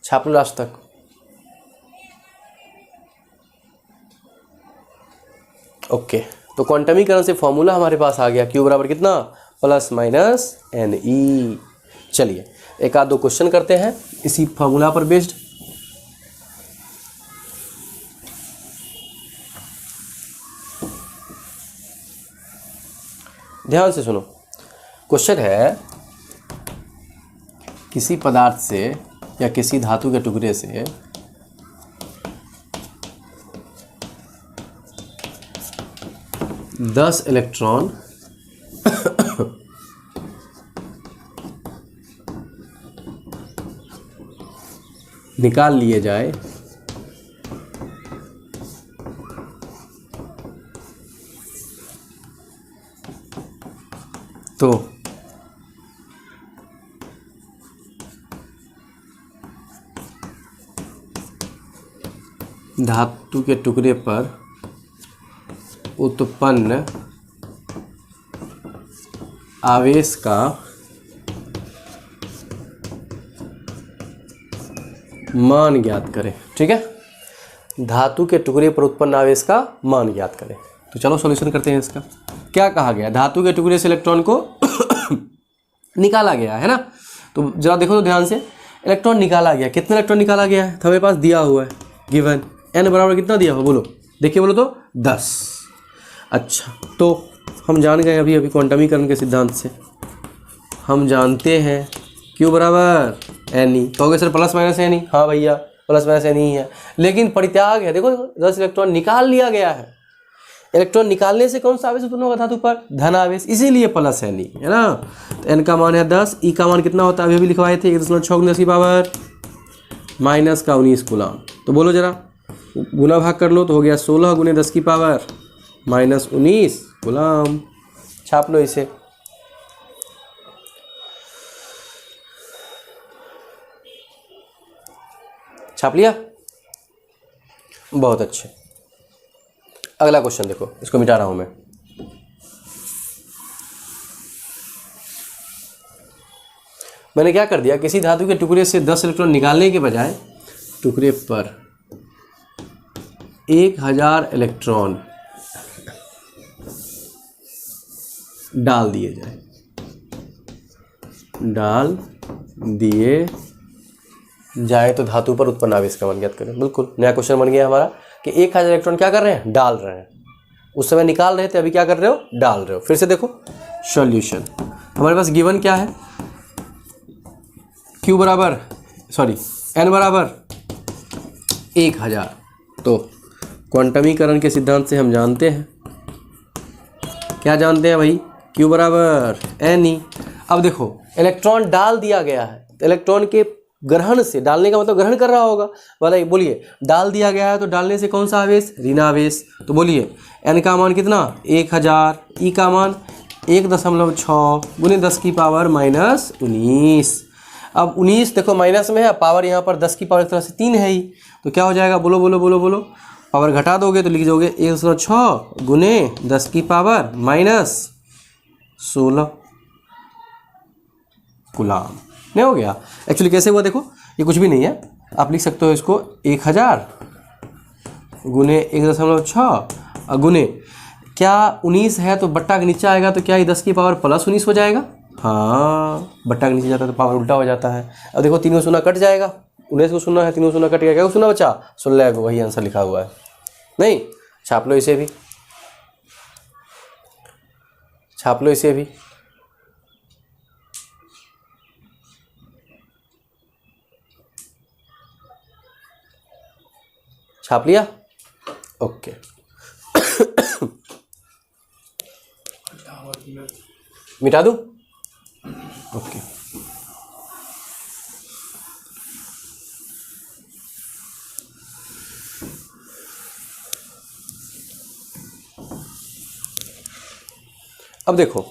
छाप लो लास्ट तक। ओके, तो क्वांटमीकरण से फॉर्मूला हमारे पास आ गया, Q बराबर कितना? Plus minus Ne। चलिए एक आध दो क्वेश्चन करते हैं इसी फॉर्मूला पर बेस्ड। ध्यान से सुनो, क्वेश्चन है, किसी पदार्थ से या किसी धातु के टुकड़े से दस इलेक्ट्रॉन निकाल लिए जाए तो धातु के टुकड़े पर उत्पन्न आवेश का मान ज्ञात करें। ठीक है, धातु के टुकड़े पर उत्पन्न आवेश का मान ज्ञात करें। तो चलो सॉल्यूशन करते हैं इसका। क्या कहा गया, धातु के टुकड़े से इलेक्ट्रॉन को निकाला गया है ना। तो जरा देखो तो ध्यान से, इलेक्ट्रॉन निकाला गया, कितना इलेक्ट्रॉन निकाला गया है, तो हमारे पास दिया हुआ है गिवन n बराबर कितना दिया हुआ, बोलो, देखिए बोलो तो 10। अच्छा, तो हम जान गए अभी क्वांटमीकरण के सिद्धांत से हम जानते हैं Q बराबर NE। कहोगे सर प्लस माइनस NE, हाँ भैया प्लस माइनस NE ही है, लेकिन परित्याग है। देखो 10 इलेक्ट्रॉन निकाल लिया गया है। इलेक्ट्रॉन निकालने से कौन सा आवेश उत्पन्न होगा धातु पर, धन आवेश, इसीलिए प्लस NE है ना। तो n का मान है 10, E का मान कितना होता है अभी लिखवाए थे 1.6 × 10 की पावर माइनस का 19 कूलम। तो बोलो जरा गुना भाग कर लो, तो हो गया 16 × 10 की पावर माइनस 19 कूलम। छाप लो इसे। छाप लिया, बहुत अच्छे। अगला क्वेश्चन देखो, इसको मिटा रहा हूं मैं। मैंने क्या कर दिया, किसी धातु के टुकड़े से 10 इलेक्ट्रॉन निकालने के बजाय टुकड़े पर 1000 इलेक्ट्रॉन डाल दिए जाए, डाल दिए जाए तो धातु पर उत्पन्न आवेश का मान ज्ञात करें। बिल्कुल नया क्वेश्चन बन गया हमारा कि 1000 इलेक्ट्रॉन क्या कर रहे हैं, डाल रहे हैं। उस समय निकाल रहे थे, अभी क्या कर रहे हो, डाल रहे हो। फिर से देखो सॉल्यूशन, हमारे पास गिवन क्या है, Q बराबर N बराबर 1000। तो क्वांटमीकरण के सिद्धांत से हम जानते हैं, क्या जानते हैं भाई, Q बराबर NE। अब देखो इलेक्ट्रॉन डाल दिया गया है, तो इलेक्ट्रॉन के ग्रहण से, डालने का मतलब ग्रहण कर रहा होगा, बताइए बोलिए, डाल दिया गया है तो डालने से कौन सा आवेश, ऋणावेश। तो बोलिए n का मान कितना 1000, E का मान 1.6 × 10 की पावर माइनस 19। अब 19 देखो माइनस में है, पावर यहाँ पर 10 की पावर एक तरह से 3 है ही, तो क्या हो जाएगा, बोलो बोलो बोलो बोलो, पावर घटा दोगे तो लिख दोगे 1.6 × 10 की पावर माइनस 16 कूलम। नहीं हो गया, एक्चुअली कैसे हुआ देखो, ये कुछ भी नहीं है, आप लिख सकते हो इसको 1000 गुने 1.6 गुने, क्या 19 है तो बट्टा के नीचे आएगा, तो क्या ये 10 की पावर प्लस 19 हो जाएगा, हाँ बट्टा के नीचे जाता है तो पावर उल्टा हो जाता है। अब देखो 3 को शून्य कट जाएगा, 19 को शून्य है, 3 को शून्य कट गया, क्या शून्य बचा 16 को, वही आंसर लिखा हुआ है। नहीं, छाप लो इसे भी, छाप लो इसे भी। छाप लिया, ओके। मिटा दूं, ओके। अब देखो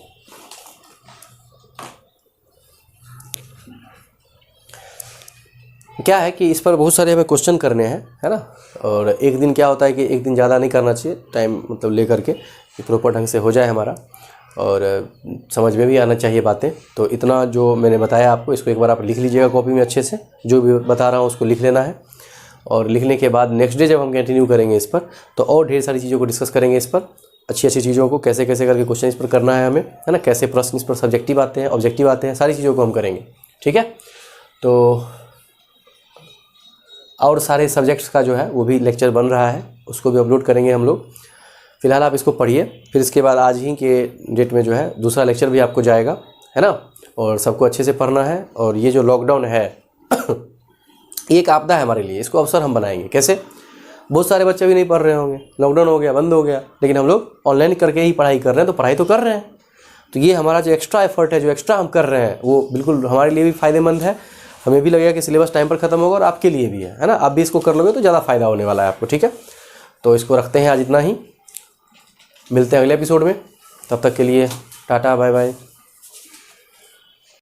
क्या है कि इस पर बहुत सारे हमें क्वेश्चन करने हैं, है ना। और एक दिन क्या होता है कि एक दिन ज़्यादा नहीं करना चाहिए, टाइम मतलब ले करके कि प्रॉपर ढंग से हो जाए हमारा, और समझ में भी आना चाहिए बातें। तो इतना जो मैंने बताया आपको, इसको एक बार आप लिख लीजिएगा कॉपी में अच्छे से, जो भी बता रहा हूँ उसको लिख लेना है। और लिखने के बाद नेक्स्ट डे जब हम कंटिन्यू करेंगे इस पर, तो और ढेर सारी चीज़ों को डिस्कस करेंगे इस पर, अच्छी अच्छी चीज़ों को कैसे कैसे करके क्वेश्चन इस पर करना है हमें, है ना, कैसे प्रश्न इस पर सब्जेक्टिव आते हैं, ऑब्जेक्टिव आते हैं, सारी चीज़ों को हम करेंगे, ठीक है। तो और सारे सब्जेक्ट्स का जो है वो भी लेक्चर बन रहा है, उसको भी अपलोड करेंगे हम लोग। फिलहाल आप इसको पढ़िए, फिर इसके बाद आज ही के डेट में जो है दूसरा लेक्चर भी आपको जाएगा, है ना। और सबको अच्छे से पढ़ना है। और ये जो लॉकडाउन है ये एक आपदा है हमारे लिए, इसको अवसर हम बनाएंगे। कैसे, बहुत सारे बच्चे भी नहीं पढ़ रहे होंगे, लॉकडाउन हो गया, बंद हो गया, लेकिन हम लोग ऑनलाइन करके ही पढ़ाई कर रहे हैं, तो पढ़ाई तो कर रहे हैं। तो ये हमारा जो एक्स्ट्रा एफर्ट है, जो एक्स्ट्रा हम कर रहे हैं, वो बिल्कुल हमारे लिए भी फ़ायदेमंद है। हमें भी लगेगा कि सिलेबस टाइम पर ख़त्म होगा, और आपके लिए भी है ना। आप भी इसको कर लोगे तो ज़्यादा फ़ायदा होने वाला है आपको, ठीक है। तो इसको रखते हैं आज इतना ही, मिलते हैं अगले एपिसोड में। तब तक के लिए टाटा बाय बाय।